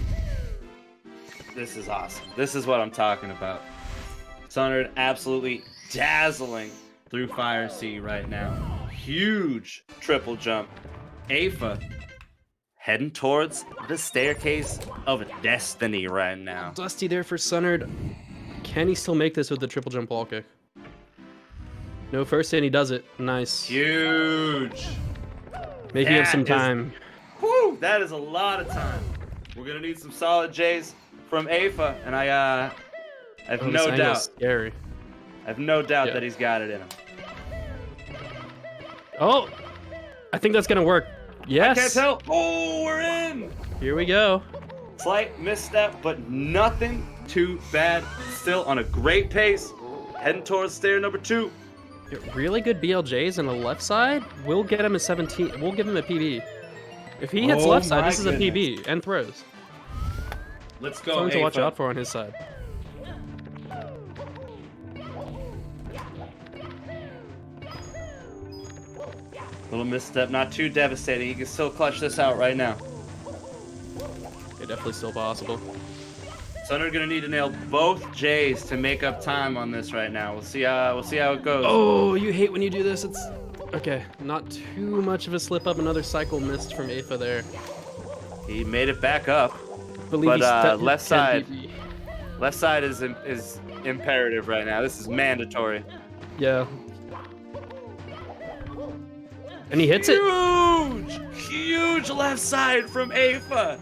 This is awesome. This is what I'm talking about. Sunnard absolutely dazzling through Fire Sea right now. Huge triple jump. Aifa heading towards the staircase of destiny right now. Dusty there for Sunnard. Can he still make this with the triple jump wall kick? No, first hit, he does it. Nice. Huge. Making up some time. Whew, that is a lot of time. We're gonna need some solid J's from Aifa, and I have no doubt. Scary. I have no doubt that he's got it in him. Oh, I think that's gonna work. Yes. I can't tell. Oh, we're in. Here we go. Slight misstep, but nothing too bad. Still on a great pace. Heading towards stair number 2. Really good BLJs on the left side. We'll get him a 17. We'll give him a PB. If he hits left side, this is a PB and throws. Let's go. Something to watch out for on his side. Little misstep, not too devastating. He can still clutch this out right now. It's definitely still possible. Sunnard gonna need to nail both J's to make up time on this right now. We'll see how it goes. Oh, you hate when you do this. It's okay. Not too much of a slip up. Another cycle missed from Aifa there. He made it back up, Believe but left side is imperative right now. This is mandatory. Yeah. And he hits it. Huge left side from Aifa.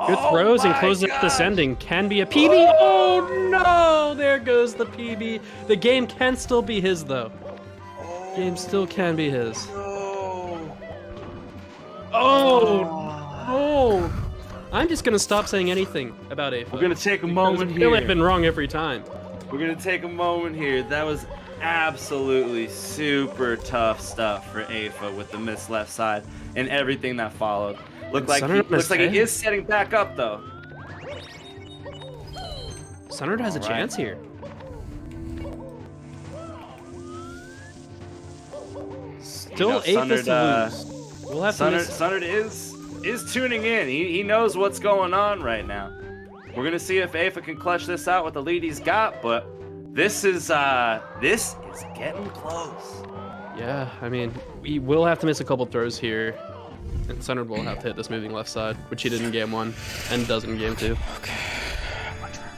Good throws and closes up this ending. Can be a PB. Oh no! There goes the PB. The game can still be his though. Game still can be his. Oh! I'm just gonna stop saying anything about Aifa. We're gonna take a moment here. I feel I've been wrong every time. We're gonna take a moment here. That was absolutely super tough stuff for Aifa with the missed left side and everything that followed. Looks like he is setting back up though. Sunnard has a chance here. Still Aifa's to lose. We'll have Sunnard is tuning in. He knows what's going on right now. We're gonna see if Aifa can clutch this out with the lead he's got, but this is getting close. Yeah, I mean, we will have to miss a couple throws here, and Sunnard will have to hit this moving left side, which he did in game 1 and does in game 2. Okay.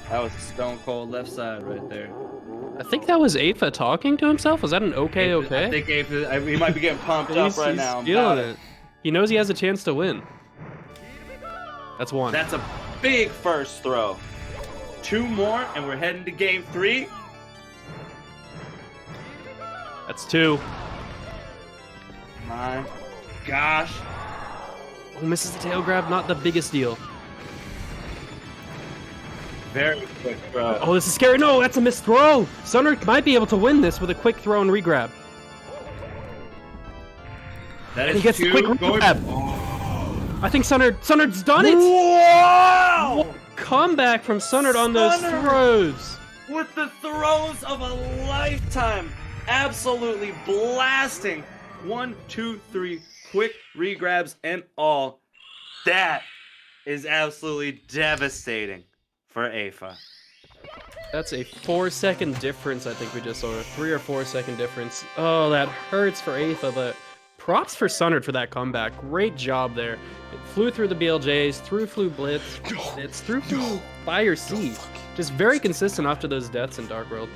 That was a stone cold left side right there. I think that was Aifa talking to himself. Was that an okay? I think Aifa, he might be getting pumped up right now. He's feeling it. He knows he has a chance to win. That's one. That's a big first throw. 2 more, and we're heading to game 3. That's 2. My gosh. Oh, misses the tail grab. Not the biggest deal. Very quick throw. Oh, this is scary. No, that's a missed throw. Sunnard might be able to win this with a quick throw and regrab. That And is he gets the 2 quick going. regrab. I think Sunnard's done it. Wow! Comeback from Sunnard on those Sunnard! throws. With the throws of a lifetime. Absolutely blasting. 1, 2, 3 quick regrabs and all. That is absolutely devastating for Aifa. That's a 4-second difference, I think we just saw. A 3 or 4 second difference. Oh, that hurts for Aifa, but props for Sunnard for that comeback. Great job there. It flew through the BLJs, flew Blitz, through Fire C. Just very consistent after those deaths in Dark World.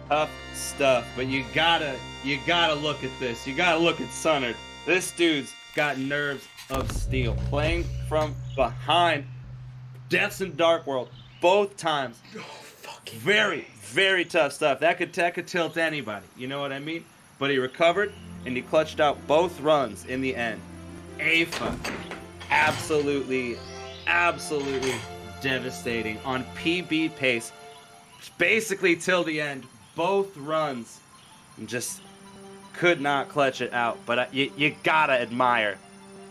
Tough stuff, but you gotta look at this. You gotta look at Sunnard. This dude's got nerves of steel. Playing from behind. Deaths in Dark World, both times. Very, very tough stuff. That could tilt anybody. You know what I mean? But he recovered and he clutched out both runs in the end. Aifa, absolutely devastating on PB pace. Basically till the end, both runs just could not clutch it out. But you gotta admire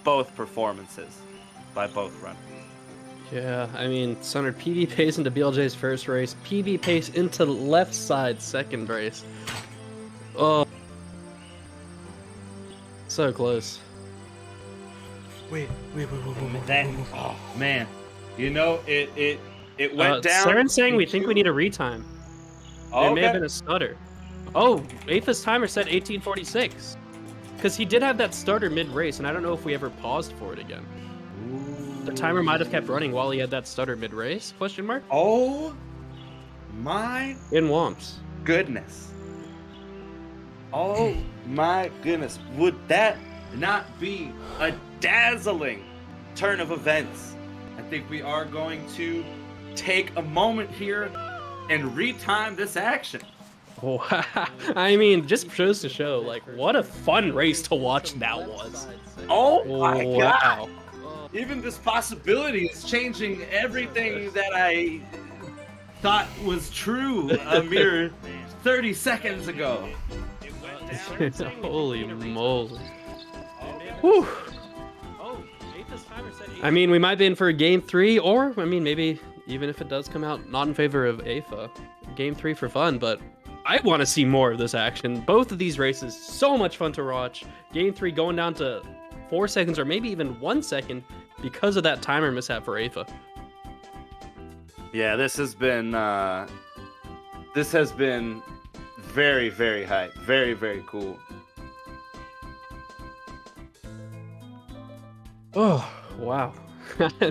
both performances by both runners. Yeah, I mean, Sunnard PB pace into BLJ's first race, PB pace into left side second race. Oh, so close. Wait. That, oh man, you know it went down. Saren's saying we think we need a retime. Oh, It may have been a stutter. Oh, Aifa's timer said 1846. Because he did have that stutter mid-race, and I don't know if we ever paused for it again. The timer might have kept running while he had that stutter mid-race? Question mark? Oh my In Womps. goodness. Oh my goodness. Would that not be a dazzling turn of events? I think we are going to take a moment here and retime this action. Wow. I mean, just shows to show, like, what a fun race to watch that was. Oh my Wow. god. Even this possibility is changing everything that I thought was true a mere 30 seconds ago. Holy moly. Whew. I mean, we might be in for a game 3, or, I mean, maybe even if it does come out not in favor of Aifa, game 3 for fun, but I want to see more of this action. Both of these races, so much fun to watch. Game 3 going down to 4 seconds or maybe even 1 second because of that timer mishap for Aifa. Yeah, this has been very, very hype. Very, very cool. Oh, wow.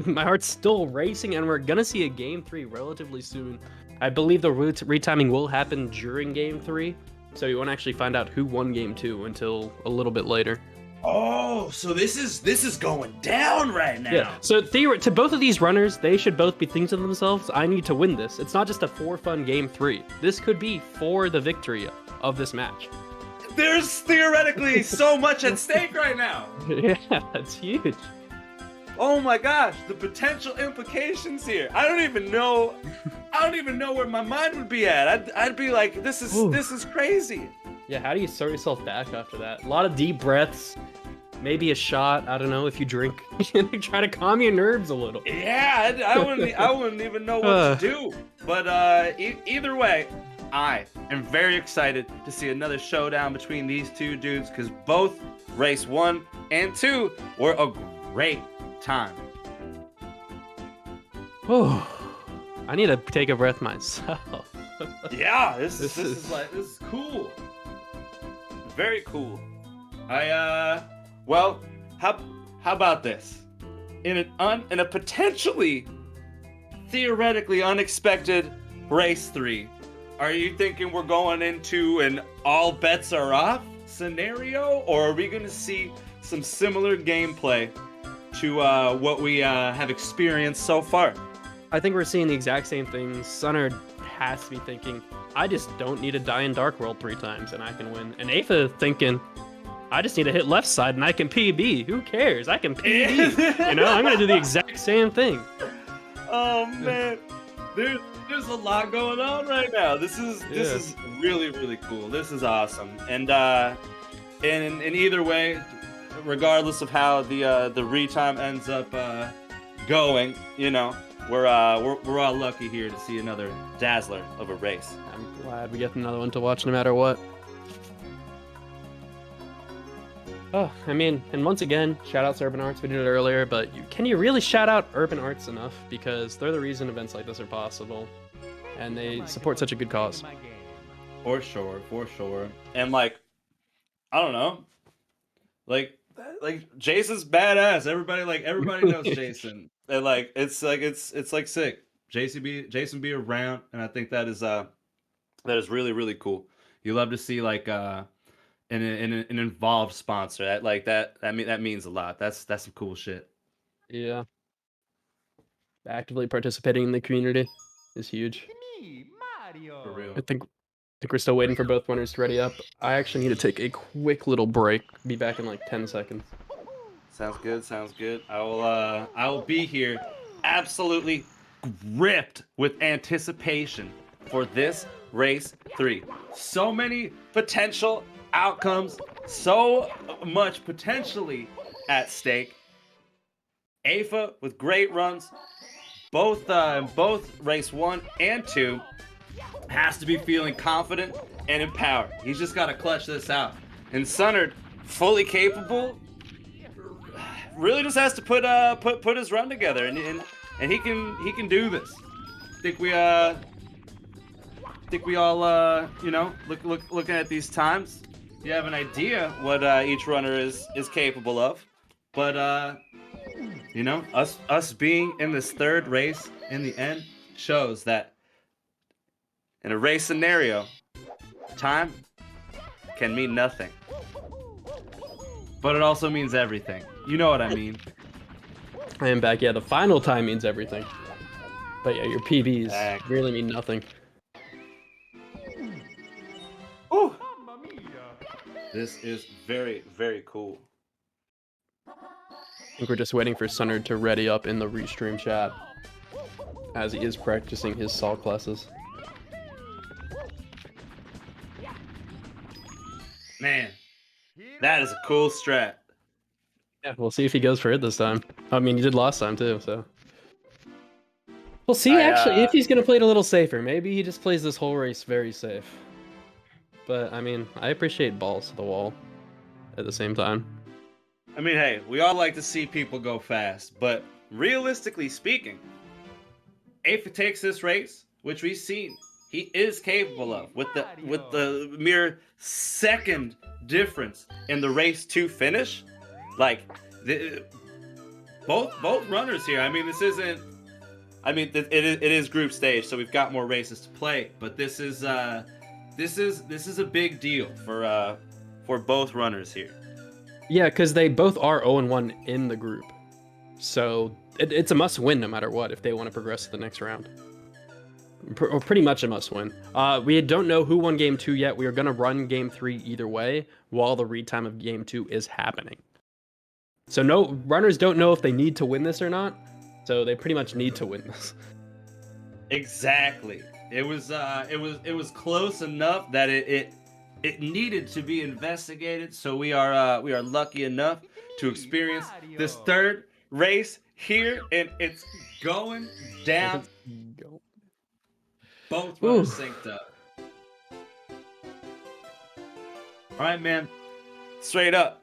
My heart's still racing, and we're going to see a game 3 relatively soon. I believe the retiming will happen during game 3, so you won't actually find out who won game 2 until a little bit later. Oh, so this is going down right now. Yeah, so to both of these runners, they should both be thinking to themselves, I need to win this. It's not just a for fun game 3. This could be for the victory of this match. There's theoretically so much at stake right now. Yeah, that's huge. Oh my gosh, the potential implications here. I don't even know where my mind would be at. I'd be like, this is crazy. Yeah, how do you sort yourself back after that? A lot of deep breaths, maybe a shot. I don't know if you drink, try to calm your nerves a little. Yeah, I wouldn't even know what to do. But either way, I am very excited to see another showdown between these two dudes because both race 1 and 2 were a great time. Oh, I need to take a breath myself. Yeah, this is cool. Very cool. Well, how about this? In a potentially theoretically unexpected race 3, are you thinking we're going into an all bets are off scenario, or are we going to see some similar gameplay to what we have experienced so far. I think we're seeing the exact same thing. Sunnard has to be thinking, I just don't need to die in Dark World 3 times and I can win. And Aifa thinking, I just need to hit left side and I can PB. Who cares? I can PB. You know, I'm gonna do the exact same thing. Oh man, there's a lot going on right now. This is really, really cool. This is awesome. And in either way, regardless of how the retime ends up going, you know, we're all lucky here to see another dazzler of a race. I'm glad we get another one to watch no matter what. Oh, I mean, and once again, shout out to Urban Arts. We did it earlier, but can you really shout out Urban Arts enough? Because they're the reason events like this are possible, and they support such a good cause. For sure. And like, I don't know, like Jason's badass. Everybody knows Jason. And like, it's sick. Jason be around, and I think that is really, really cool. You love to see like an involved sponsor that means a lot. That's some cool shit. Yeah. Actively participating in the community is huge. For real. I think we're still waiting for both winners to ready up. I actually need to take a quick little break. Be back in like 10 seconds. Sounds good. I will be here absolutely gripped with anticipation for this race 3. So many potential outcomes, so much potentially at stake. Aifa with great runs, both race 1 and 2, has to be feeling confident and empowered. He's just got to clutch this out. And Sunnard, fully capable, really just has to put his run together, and he can do this. I think we all you know, looking at these times, you have an idea what each runner is capable of. But you know, us being in this third race in the end shows that in a race scenario, time can mean nothing, but it also means everything. You know what I mean? I am back. Yeah, the final time means everything. But yeah, your PBs really mean nothing. Ooh. This is very, very cool. I think we're just waiting for Sunnard to ready up in the restream chat as he is practicing his Saw classes. Man, that is a cool strat. Yeah, we'll see if he goes for it this time. I mean, he did last time too, so. We'll see, actually, if he's going to play it a little safer. Maybe he just plays this whole race very safe. But, I mean, I appreciate balls to the wall at the same time. I mean, hey, we all like to see people go fast, but realistically speaking, Aifa takes this race, which we've seen he is capable of, with the mere second difference in the race 2 finish. Like, both runners here. I mean, this isn't. I mean, it is group stage, so we've got more races to play. But this is a big deal for both runners here. Yeah, because they both are 0-1 in the group, so it's a must-win no matter what if they want to progress to the next round. Or pretty much a must-win. We don't know who won Game 2 yet. We are gonna run Game 3 either way while the retime of Game 2 is happening. So no runners don't know if they need to win this or not. So they pretty much need to win this. Exactly. It was close enough that it needed to be investigated. So we are lucky enough to experience this third race here, and it's going down. Both runners synced up. All right, man. Straight up,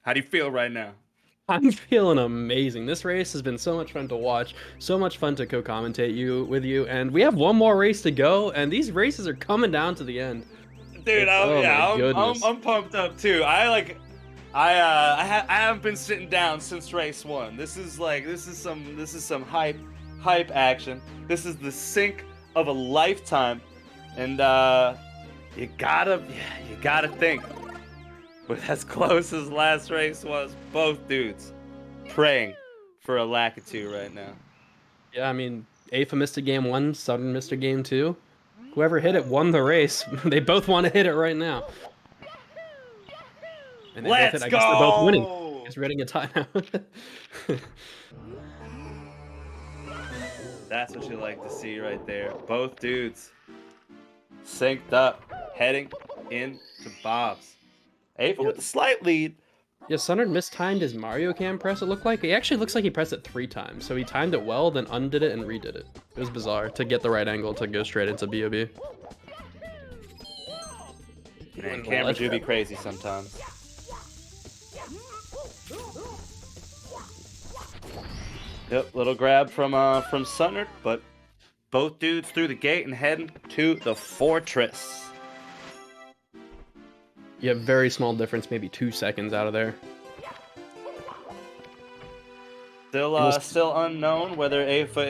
how do you feel right now? I'm feeling amazing. This race has been so much fun to watch, so much fun to co-commentate with you, and we have one more race to go, and these races are coming down to the end. Dude, I'm pumped up too. I haven't been sitting down since race 1. This is some hype action. This is the sync of a lifetime, and you gotta think. But as close as last race was, both dudes praying for a Lakitu right now. Yeah, I mean, Aifa missed a game 1, Sunnard missed a game 2. Whoever hit it won the race. They both want to hit it right now. And they both hit. Let's I guess they're both winning. go! Just reading a timeout. That's what you like to see right there. Both dudes synced up, heading into Bob's. Aifa with a slight lead. Yeah, Sunnard mistimed his Mario Cam press, it looked like. He actually looks like he pressed it 3 times. So he timed it well, then undid it and redid it. It was bizarre to get the right angle to go straight into BOB. Man, cameras do be crazy sometimes. Yep, little grab from Sunnard, but both dudes through the gate and heading to the fortress. Yeah, very small difference, maybe 2 seconds out of there. Still unknown whether Aifa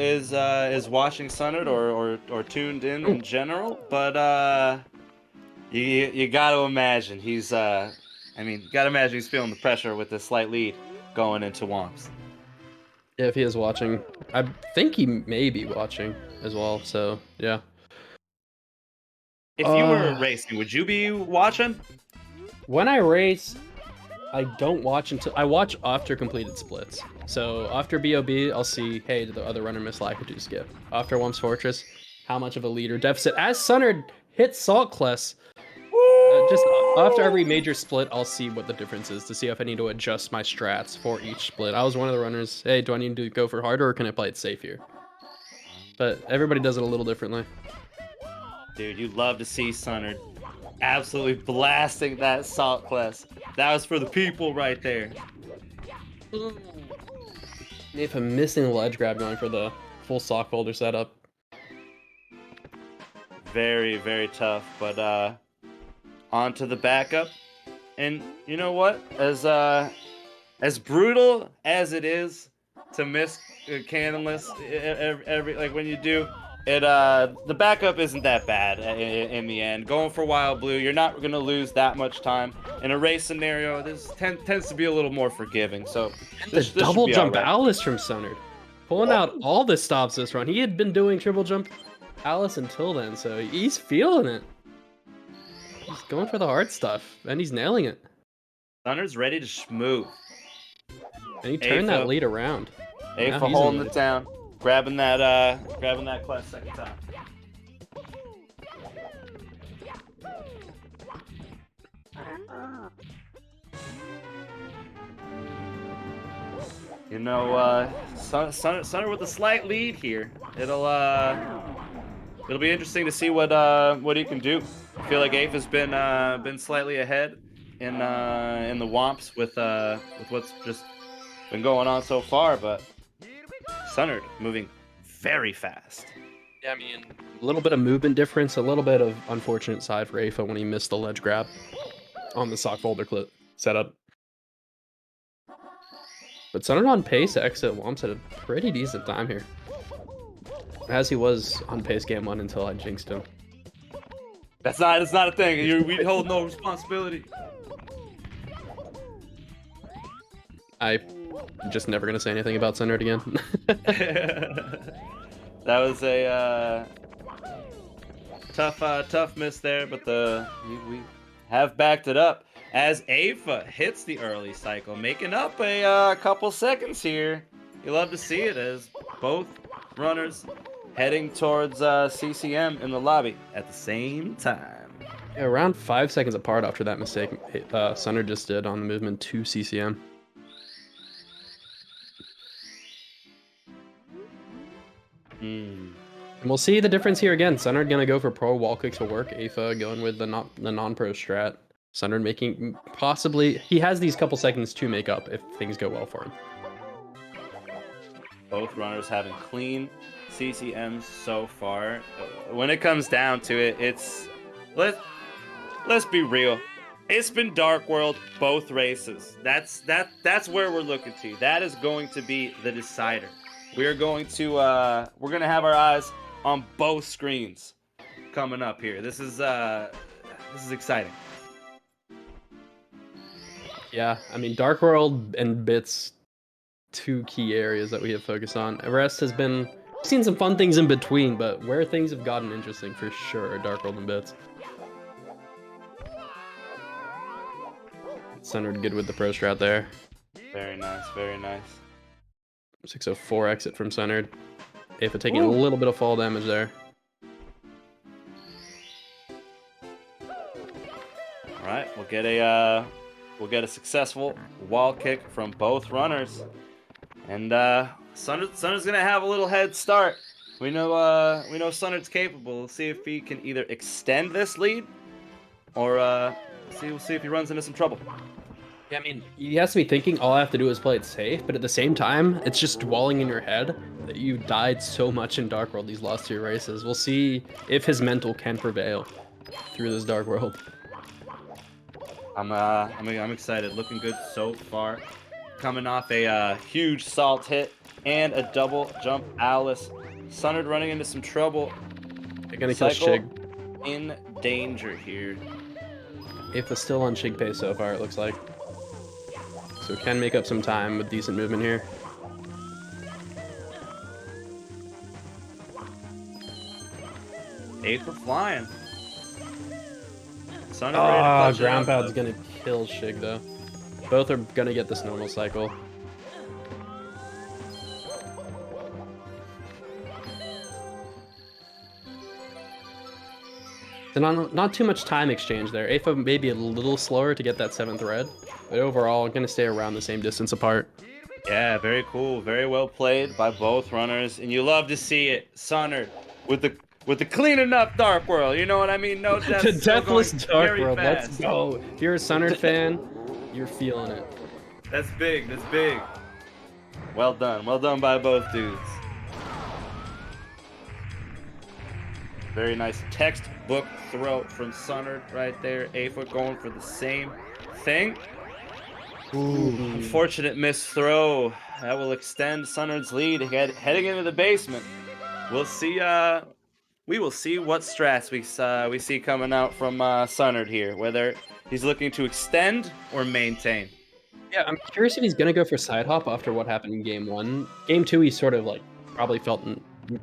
is watching Sunnard or tuned in general, but you gotta imagine he's he's feeling the pressure with the slight lead going into Womps. Yeah, if he is watching, I think he may be watching as well. So yeah. If you were racing, would you be watching? When I race, I don't watch until I watch after completed splits. So after BOB, I'll see, hey, did the other runner miss Lakitu skip? After Wumps Fortress, how much of a lead or deficit? As Sunnard hits Salt Kless, just after every major split, I'll see what the difference is to see if I need to adjust my strats for each split. I was one of the runners, hey, do I need to go for harder or can I play it safe here? But everybody does it a little differently. Dude, you'd love to see Sunnard absolutely blasting that Salt Kless. That was for the people right there. If I'm missing the ledge grab going for the full sock folder setup. Very, very tough, but on to the backup. And you know what? As brutal as it is to miss Candleless every like when you do it, the backup isn't that bad in the end. Going for Wild Blue, you're not gonna lose that much time. In a race scenario, this tends to be a little more forgiving. So The double jump Alice from Sunnard, pulling out all the stops this run. He had been doing triple jump Alice until then, so he's feeling it. He's going for the hard stuff, and he's nailing it. Sunnard's ready to schmoo. And he turned that lead around. Aifa holding it down, grabbing that class second time. You know, Sunnard with a slight lead here. It'll be interesting to see what he can do. I feel like Aifa's been slightly ahead in the Womps with what's just been going on so far, but Sunnard moving very fast. Yeah, I mean, a little bit of movement difference, a little bit of unfortunate side for Aifa when he missed the ledge grab on the sock folder clip setup. But Sunnard on pace to exit Womps at a pretty decent time here. As he was on pace game 1 until I jinxed him. That's not a thing. We hold no responsibility. I'm just never gonna say anything about Sunnard again. That was a tough miss there, but we have backed it up as Aifa hits the early cycle, making up a couple seconds here. You love to see it as both runners heading towards CCM in the lobby at the same time. Yeah, around 5 seconds apart after that mistake Sunnard just did on the movement to CCM. And we'll see the difference here again. Sunnard gonna go for pro wall kicks to work. Aifa going with the non-pro strat. Sunnard making possibly he has these couple seconds to make up if things go well for him. Both runners having clean CCMs so far. When it comes down to it, it's let's be real. It's been Dark World both races. That's where we're looking to. That is going to be the decider. We're going to have our eyes on both screens coming up here. This is exciting. Yeah, I mean Dark World and Bits two key areas that we have focused on. The rest has been seen some fun things in between, but where things have gotten interesting for sure are Dark World and Bits. Sunnard good with the pro strat there. Very nice, very nice. 604 exit from Sunnard. Aifa taking a Ooh. little bit of fall damage there. All right, we'll get a successful wall kick from both runners, and Sunnard's gonna have a little head start. We know Sunnard's capable. We'll see if he can either extend this lead, or we'll see if he runs into some trouble. Yeah, I mean, he has to be thinking all I have to do is play it safe, but at the same time, it's just dwelling in your head that you died so much in Dark World these last two races. We'll see if his mental can prevail through this Dark World. I'm excited. Looking good so far. Coming off a huge salt hit and a double jump Alice. Sunnard running into some trouble. They're gonna kill Cycle Shig. in danger here. Aifa's still on Shig pace so far, it looks like. So can make up some time with decent movement here. Aifa flying. Sunnard ready to clutch it ground up, pound's though. gonna kill Shig though. Both are gonna get this normal cycle. So not too much time exchange there. Aifa may be a little slower to get that 7th red, but overall gonna stay around the same distance apart. Yeah, very cool. Very well played by both runners, and you love to see it. Sunnard with the clean enough Dark World. You know what I mean? No deaths. The still Deathless going Dark very World, let's fast. go. If you're a Sunnard fan, you're feeling it. That's big. That's big. Well done. Well done by both dudes. Very nice textbook throw from Sunnard right there. Aifa going for the same thing. Ooh. Unfortunate missed throw. That will extend Sunnard's lead heading into the basement. We'll see. We will see what strats we see coming out from Sunnard here. Whether he's looking to extend or maintain. Yeah, I'm curious if he's gonna go for side hop after what happened in game 1. Game 2, he sort of like probably felt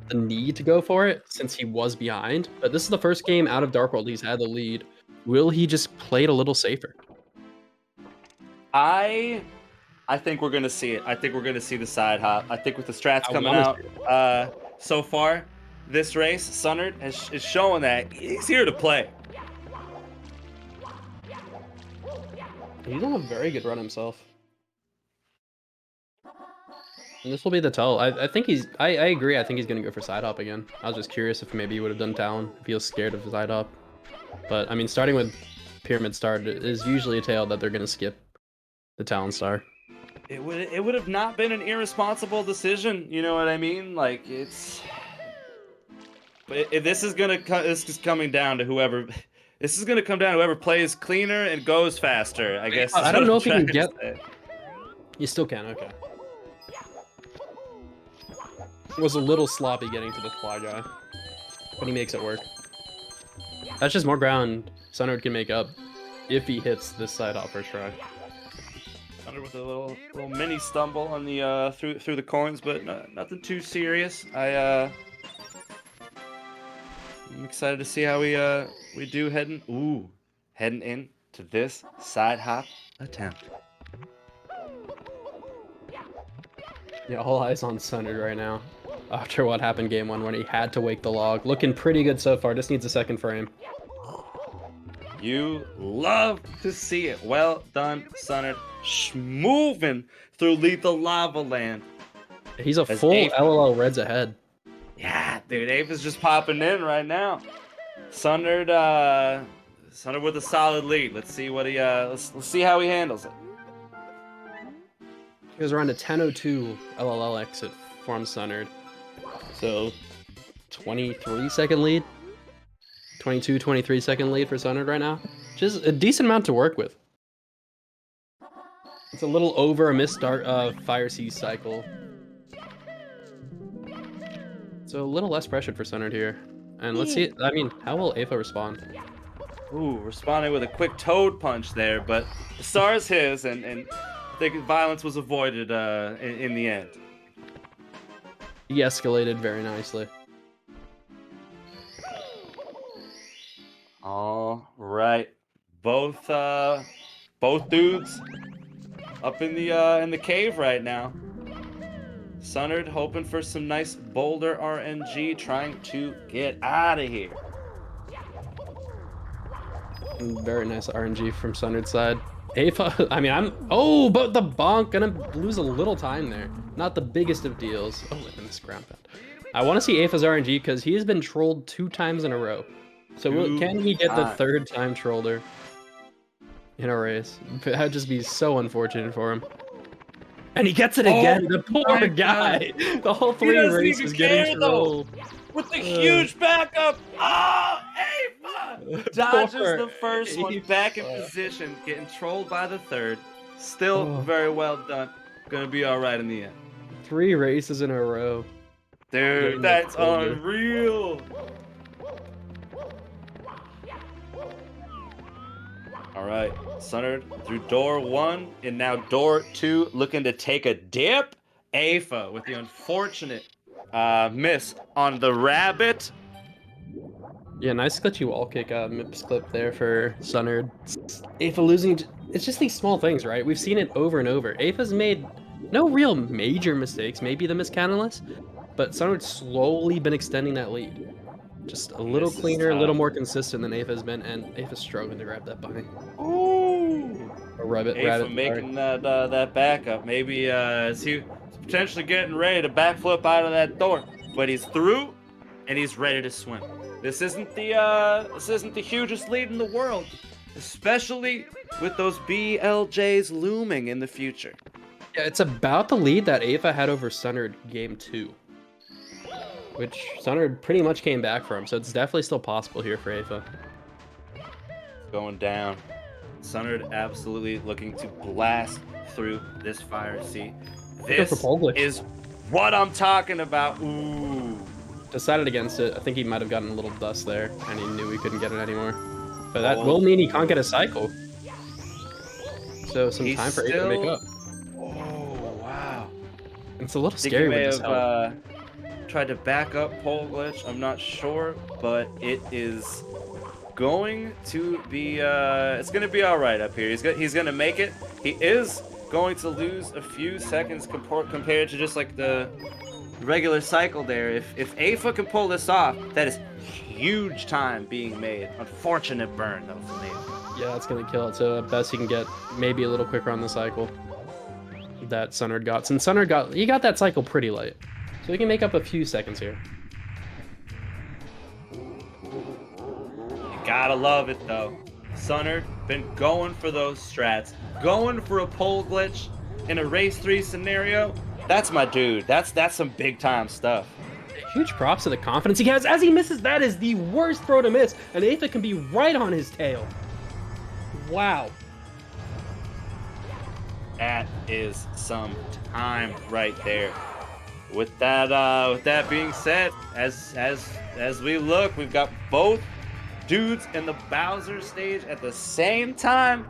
the need to go for it since he was behind. But this is the first game out of Dark World he's had the lead. Will he just play it a little safer? I think we're gonna see it. I think we're gonna see the side hop. I think with the strats I coming wanna out so far, this race, Sunnard is showing that he's here to play. He's on a very good run himself. And this will be the tell. I think he's... I agree. I think he's going to go for side hop again. I was just curious if maybe he would have done Talon if he was scared of side hop. But, I mean, starting with Pyramid Star is usually a tale that they're going to skip the Talon Star. It would have not been an irresponsible decision. You know what I mean? Like, it's... But this is coming down to whoever... This is going to come down to whoever plays cleaner and goes faster, I guess. I don't know if you can get... Say. You still can, okay. It was a little sloppy getting to the fly guy, but he makes it work. That's just more ground Sunnard can make up if he hits this side hop first try. Sunnard with a little mini stumble on the through the coins, but nothing too serious. I'm excited to see how we do heading in to this side hop attempt. Yeah, all eyes on Sunnard right now. After what happened game 1 when he had to wake the log. Looking pretty good so far. Just needs a second frame. You love to see it. Well done, Sunnard. Moving through lethal lava land. He's a As full Aifa- LLL Reds ahead. Yeah, dude, Aifa's just popping in right now. Sunnard with a solid lead. Let's see what he let's see how he handles it. He was around a 10:02 LLL exit from Sunnard. So 23-second lead. 22, 23-second lead for Sunnard right now. Just a decent amount to work with. It's a little over a missed Fire Sea cycle. So a little less pressured for Sunnard here. And let's see, I mean, how will Aifa respond? Ooh, responding with a quick toad punch there, but the star is his, and think violence was avoided in the end. De-escalated very nicely. All right, both dudes up in the cave right now. Sunnard hoping for some nice boulder RNG, trying to get out of here. Very nice RNG from Sunnard's side. Aifa, I mean, oh, but the bonk, gonna lose a little time there. Not the biggest of deals. Oh, and this ground pound. I want to see Aifa's RNG because he has been trolled 2 times in a row. So can he get the 3rd time troller in a race? That'd just be so unfortunate for him. And he gets it again, the poor guy. The whole 3 races getting trolled. With the huge backup. Oh, Aifa! Dodges the first one, back in position, getting trolled by the 3rd. Still very well done. Gonna be all right in the end. 3 races in a row. Dude, that's unreal. All right, Sunnard through door 1 and now door 2, looking to take a dip. Aifa with the unfortunate miss on the rabbit. Yeah, nice glitchy wall kick Mips clip there for Sunnard. Aifa losing, it's just these small things, right? We've seen it over and over. Aifa's made no real major mistakes, maybe the miss Catalyst, but Sunnard's slowly been extending that lead. Just a little cleaner, a little more consistent than Aifa's been, and Aifa's struggling to grab that bunny. Ooh! Rabbit, Aifa making that backup. Maybe is he potentially getting ready to backflip out of that door, but he's through and he's ready to swim. This isn't the hugest lead in the world, especially with those BLJs looming in the future. Yeah, it's about the lead that Aifa had over Sunnard game 2, which Sunnard pretty much came back from, so it's definitely still possible here for Aifa. Going down. Sunnard absolutely looking to blast through this fire sea. This is what I'm talking about. Ooh. Decided against it. I think he might have gotten a little dust there, and he knew he couldn't get it anymore. But that will mean he can't get a cycle. So some time for Aifa to make up. Oh, wow. It's a little scary with this help. Tried to back up pole glitch. I'm not sure, but it is going to be it's going to be all right up here. He's going to make it. He is going to lose a few seconds compared to just like the regular cycle there. If Aifa can pull this off, that is huge time being made. Unfortunate burn though from Aifa. Yeah, that's going to kill it. So at best he can get maybe a little quicker on the cycle that Sunnard got. Since Sunnard got that cycle pretty late. So we can make up a few seconds here. You gotta love it though. Sunnard been going for those strats, going for a pole glitch in a race 3 scenario. That's my dude. That's some big time stuff. Huge props to the confidence he has as he misses. That is the worst throw to miss, and Aifa can be right on his tail. Wow. That is some time right there. With that being said, as we look, we've got both dudes in the Bowser stage at the same time.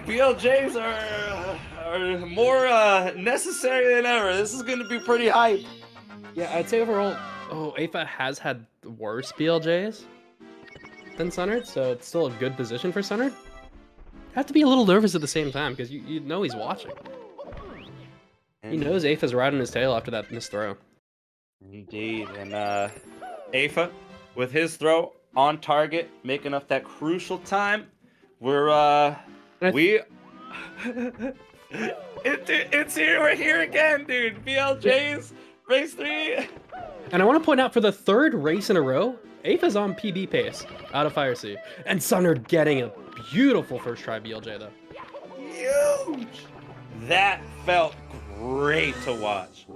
BLJs are more necessary than ever. This is going to be pretty hype. Yeah, I'd say overall, Aifa has had worse BLJs than Sunnard, so it's still a good position for Sunnard. Have to be a little nervous at the same time because you know he's watching. He knows Aifa's right on his tail after that missed throw. Indeed, and Aifa with his throw on target, making up that crucial time. It's here. We're here again, dude. BLJ's race 3. And I want to point out for the 3rd race in a row, Aifa's on PB pace out of Fire Sea, and Sunnard getting a beautiful first try BLJ though. Huge. That felt great to watch.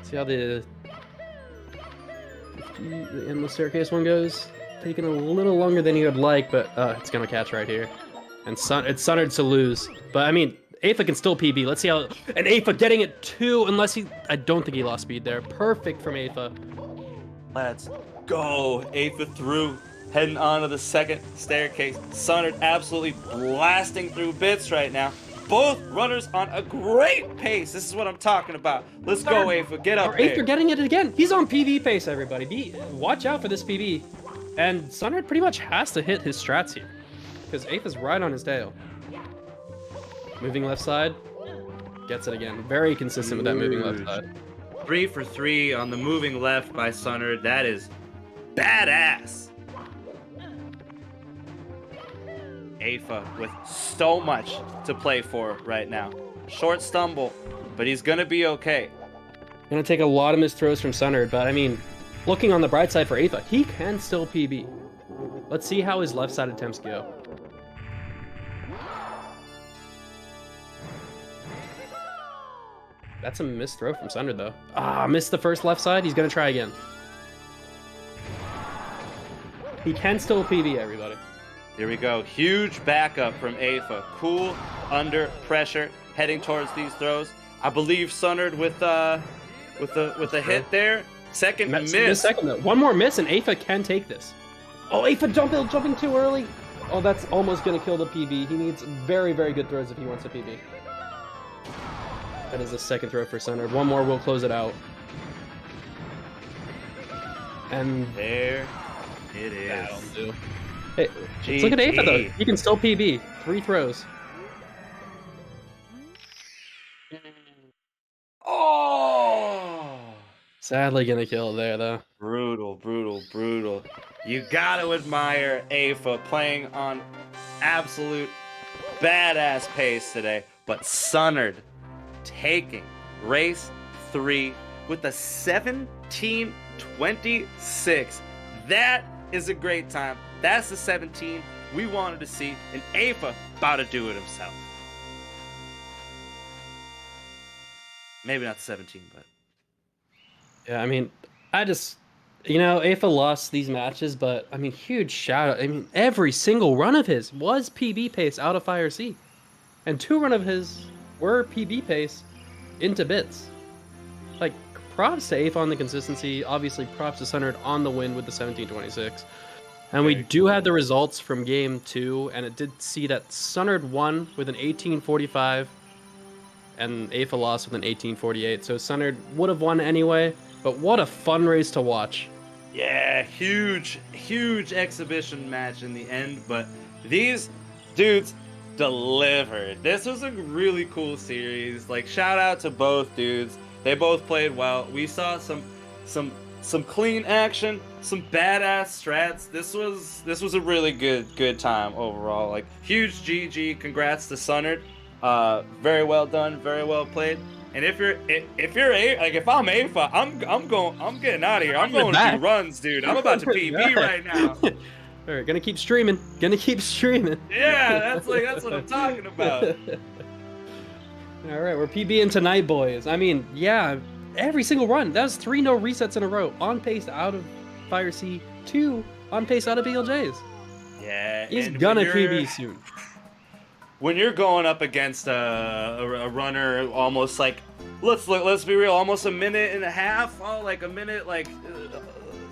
See how the endless staircase one goes? Taking a little longer than you would like, but it's gonna catch right here. And it's Sunnard to lose. But I mean, Aifa can still PB. Let's see how. And Aifa getting it too, unless I don't think he lost speed there. Perfect from Aifa. Let's go. Aifa through. heading on to the second staircase. Sunnard absolutely blasting through bits right now. Both runners on a great pace. This is what I'm talking about. Let's go, Aifa. Get up there. Aifa getting it again. He's on PB pace, everybody. Watch out for this PB. And Sunnard pretty much has to hit his strats here, because Aifa's right on his tail. Moving left side. Gets it again. Very consistent with that moving left side. 3 for 3 on the moving left by Sunnard. That is badass. Aifa with so much to play for right now. Short stumble, but he's gonna be okay. Gonna take a lot of missed throws from Sunnard, but I mean, looking on the bright side for Aifa, he can still PB. Let's see how his left side attempts go. That's a missed throw from Sunnard though. Ah, missed the first left side. He's gonna try again. He can still PB, everybody. Here we go. Huge backup from Aifa. Cool under pressure, heading towards these throws. I believe Sunnard with a hit there. Second miss. Second though. One more miss and Aifa can take this. Oh, Aifa jumping too early. Oh, that's almost gonna kill the PB. He needs very, very good throws if he wants a PB. That is the second throw for Sunnard. One more will close it out. And there it is. That'll do. Hey, let's look at Aifa though. He can still PB. 3 throws. Oh! Sadly gonna kill there though. Brutal, brutal, brutal. You gotta admire Aifa playing on absolute badass pace today. But Sunnard taking race 3 with a 17:26. That is a great time. That's the 17 we wanted to see, and Aifa about to do it himself. Maybe not 17, but Yeah, I mean, Aifa lost these matches, but I mean, huge shout out. I mean, every single run of his was PB pace out of Fire C, and 2 run of his were PB pace into bits. Like, props to Aifa on the consistency. Obviously, props to Sunnard on the win with the 17:26. And we do have the results from game 2, and it did see that Sunnard won with an 18:45, and Aifa lost with an 18:48. So Sunnard would have won anyway, but what a fun race to watch. yeah, huge exhibition match in the end. But these dudes delivered. This was a really cool series. Like, shout out to both dudes. They both played well. We saw some clean action, some badass strats. This was a really good time overall. Like, huge GG. Congrats to Sunnard. Very well done, very well played. And if I'm Aifa, I'm getting out of here. I'm going to do runs, dude. I'm about to PB right now. All right, gonna keep streaming. Yeah, that's what I'm talking about. All right, we're PBing tonight, boys. I mean, yeah, every single run. That was 3 no resets in a row. On pace out of Fire C, 2 on pace out of BLJs. Yeah, He's gonna PB soon. When you're going up against a runner almost like, let's be real, almost a minute and a half. Oh, like a minute, like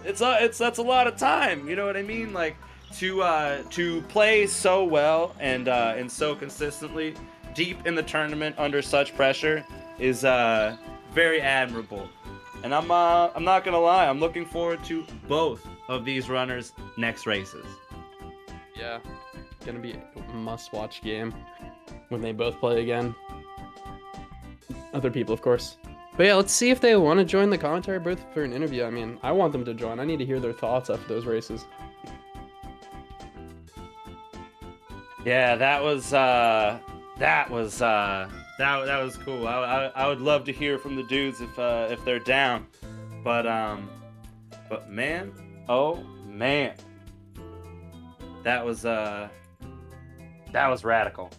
that's a lot of time. You know what I mean? Like, to play so well and so consistently deep in the tournament under such pressure is very admirable. And I'm not gonna lie, I'm looking forward to both of these runners' next races. Yeah, gonna be a must-watch game when they both play again. Other people, of course. But yeah, let's see if they want to join the commentary booth for an interview. I mean, I want them to join. I need to hear their thoughts after those races. Yeah, that was cool. I would love to hear from the dudes if they're down. But man, oh man, that was radical.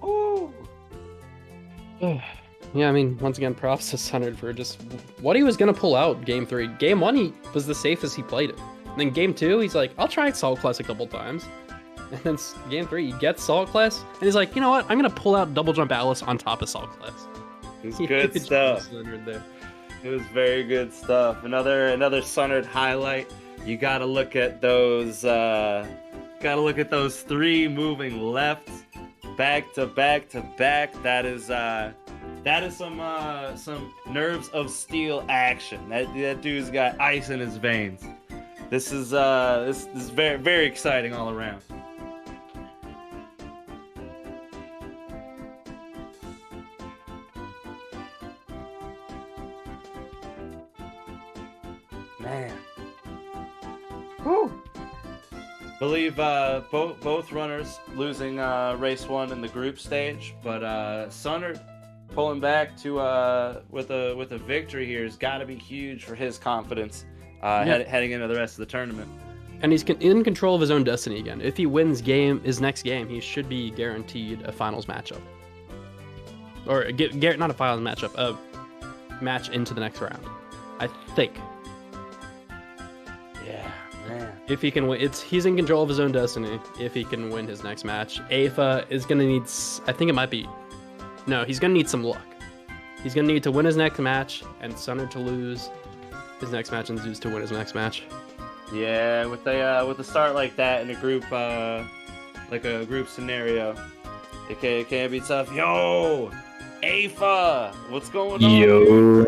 Ooh. Yeah, I mean, once again, props to Sunnard for just what he was gonna pull out game 3. Game 1, he was the safest he played it. And then game 2, he's like, I'll try Salt Class a couple times. And then game 3, he gets Salt Class, and he's like, you know what? I'm gonna pull out Double Jump Alice on top of Salt Class. It's good stuff. There. It was very good stuff. Another Sunnard highlight. You gotta look at those. Gotta look at those 3 moving lefts, back to back to back. That is some nerves of steel action. That dude's got ice in his veins. This is very very exciting all around. Man. Whew. Believe both runners losing race 1 in the group stage, but Sunnard pulling back to with a victory here has got to be huge for his confidence heading into the rest of the tournament. And he's in control of his own destiny again. If he wins his next game, he should be guaranteed a finals matchup, or not a finals matchup, a match into the next round, I think. Yeah, man. If he can win, he's in control of his own destiny. If he can win his next match, Aifa is gonna need. I think it might be. No, he's gonna need some luck. He's gonna need to win his next match, and Sunnard to lose his next match, and Zeus to win his next match. Yeah, with a start like that in a group, like a group scenario, it can be tough. Yo, Aifa, what's going on? Yo,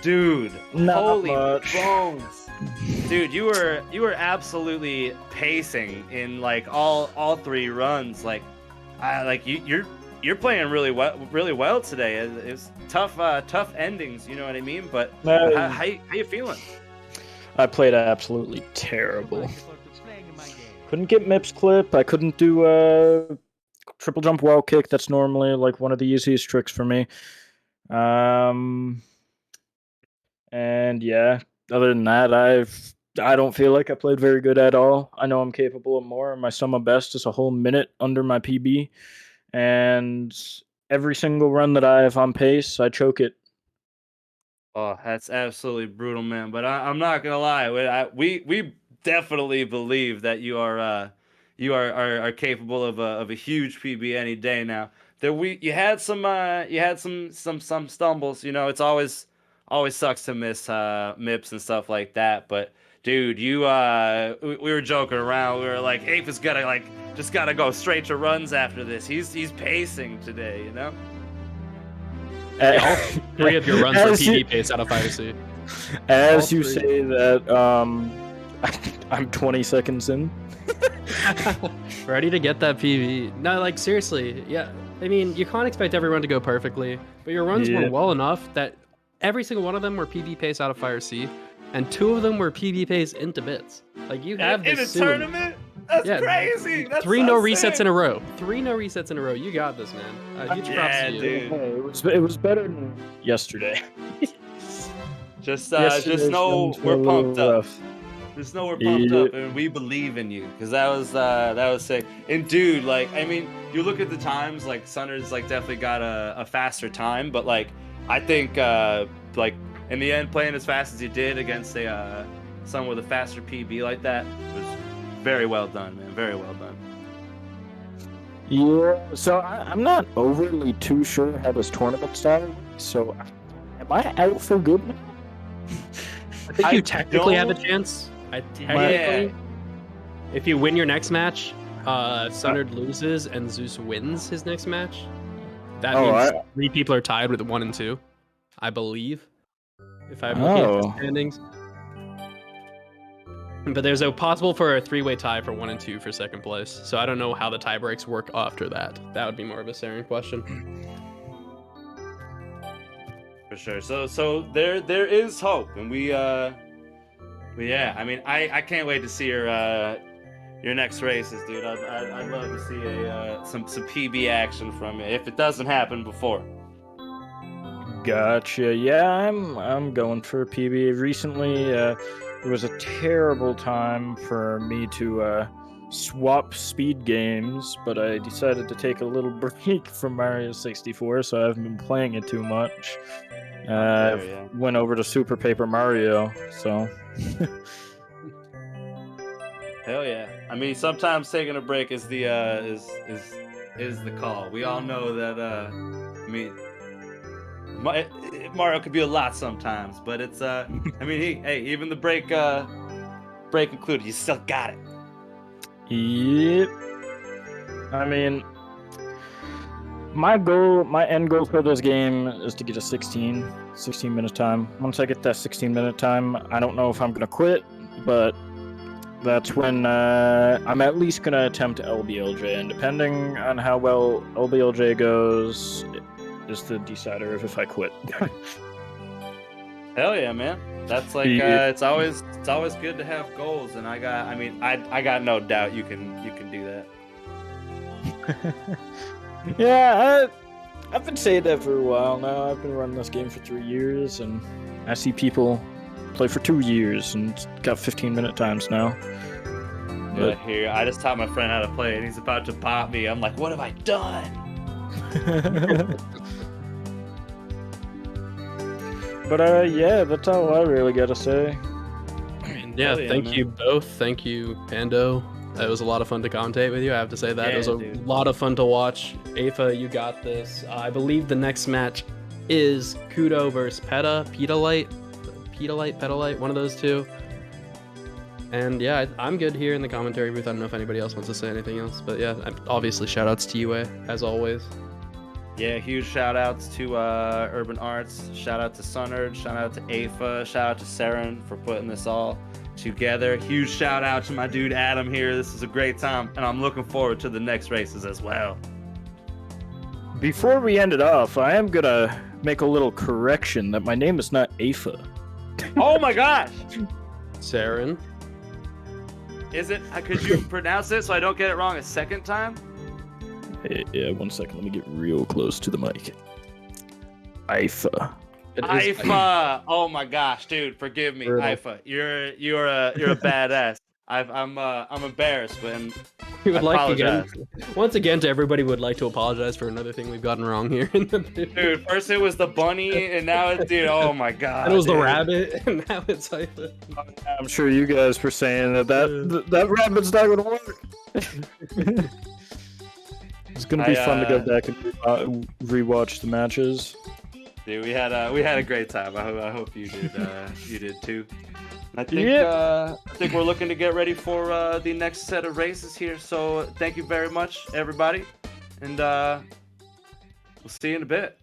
dude, not holy much. bones. Dude, you were absolutely pacing in like all 3 runs. Like, you're playing really well today. It's tough endings. You know what I mean? But how you feeling? I played absolutely terrible. Couldn't get Mip's clip. I couldn't do a triple jump wall kick. That's normally like one of the easiest tricks for me. And yeah, other than that, I don't feel like I played very good at all. I know I'm capable of more. My summa best is a whole minute under my PB, and every single run that I have on pace, I choke it. Oh, that's absolutely brutal, man. But I'm not gonna lie. We definitely believe that you are capable of a huge PB any day now. You had some stumbles. You know, it's always sucks to miss MIPS and stuff like that. But dude, we were joking around. We were like, Aifa's gotta go straight to runs after this. He's pacing today, you know. All 3 of your runs are PB pace out of Fire C. As you say that, I'm 20 seconds in. Ready to get that PB. No, like seriously, yeah. I mean, you can't expect everyone to go perfectly, but your runs were well enough that every single one of them were PB pace out of Fire C, and 2 of them were PB pace into bits. Like you have in this a tournament. That's crazy. That's 3 no resets in a row. 3 no resets in a row. You got this, man. Huge props to you. Dude. It was better than yesterday. Just know we're pumped up. Just know we're pumped up, and we believe in you, because that was sick. And dude, like, I mean, you look at the times, like Sunnard's like definitely got a faster time, but like I think like in the end, playing as fast as you did against someone with a faster PB like that was very well done, man. Very well done. Yeah, so I'm not overly too sure how this tournament started. So, am I out for good now? I think you technically have a chance. If you win your next match, Sunnard loses and Zeus wins his next match. That means 3 people are tied with 1 and 2, I believe. If I'm looking at the standings. But there's a possible for a 3-way tie for 1 and 2 for second place. So I don't know how the tie breaks work after that. That would be more of a Saren question. For sure. So there is hope, and yeah. I mean, I can't wait to see your next races, dude. I'd love to see some PB action from you if it doesn't happen before. Gotcha. Yeah, I'm going for a PB. Recently, it was a terrible time for me to swap speed games, but I decided to take a little break from Mario 64, so I haven't been playing it too much. Went over to Super Paper Mario, so. Hell yeah! I mean, sometimes taking a break is the is the call. We all know that. I mean, Mario could be a lot sometimes, but it's I mean, hey, even the break included, you still got it. Yep. I mean, my end goal for this game is to get a 16 minute time. Once I get that 16-minute time, I don't know if I'm gonna quit, but that's when I'm at least gonna attempt LBLJ, and depending on how well LBLJ goes, is the decider of if I quit. Hell yeah, man. That's like it's always good to have goals, and I got no doubt you can do that. Yeah, I've been saying that for a while now. I've been running this game for 3 years, and I see people play for 2 years and got 15-minute times now. Yeah, here, I just taught my friend how to play, and he's about to pop me. I'm like, what have I done? But yeah, that's all I really gotta say. Yeah, Hell yeah, thank man. you both. Thank you, Pando. It was a lot of fun to commentate with you. I have to say that. It was Yeah, a dude. lot of fun to watch. Aifa, you got this. I believe the next match is Kudo versus Pedalite, one of those two. And yeah, I'm good here in the commentary booth. I don't know if anybody else wants to say anything else, but yeah, obviously shout outs to UA as always. Yeah, huge shout outs to Urban Arts. Shout out to Sunnard. Shout out to Aifa. Shout out to Saren for putting this all together. Huge shout out to my dude Adam here. This is a great time, and I'm looking forward to the next races as well. Before we end it off, I am gonna make a little correction that my name is not Aifa. Oh my gosh! Saren. Is it? Could you pronounce it so I don't get it wrong a second time? Hey, yeah, 1 second. Let me get real close to the mic. Aifa. Aifa. Oh my gosh, dude, forgive me, Brutal. Aifa. You're a badass. I'm embarrassed, but We would I like again, apologize. once again, to everybody would like to apologize for another thing we've gotten wrong here in the video. Dude, first it was the bunny, and now it's dude. Oh my god. And it was the dude. rabbit, and now it's Aifa. I'm sure you guys were saying that rabbit's not gonna work. It's gonna be fun to go back and rewatch the matches. Dude, we had a great time. I hope you did. You did too. I think I think we're looking to get ready for the next set of races here. So thank you very much, everybody, and we'll see you in a bit.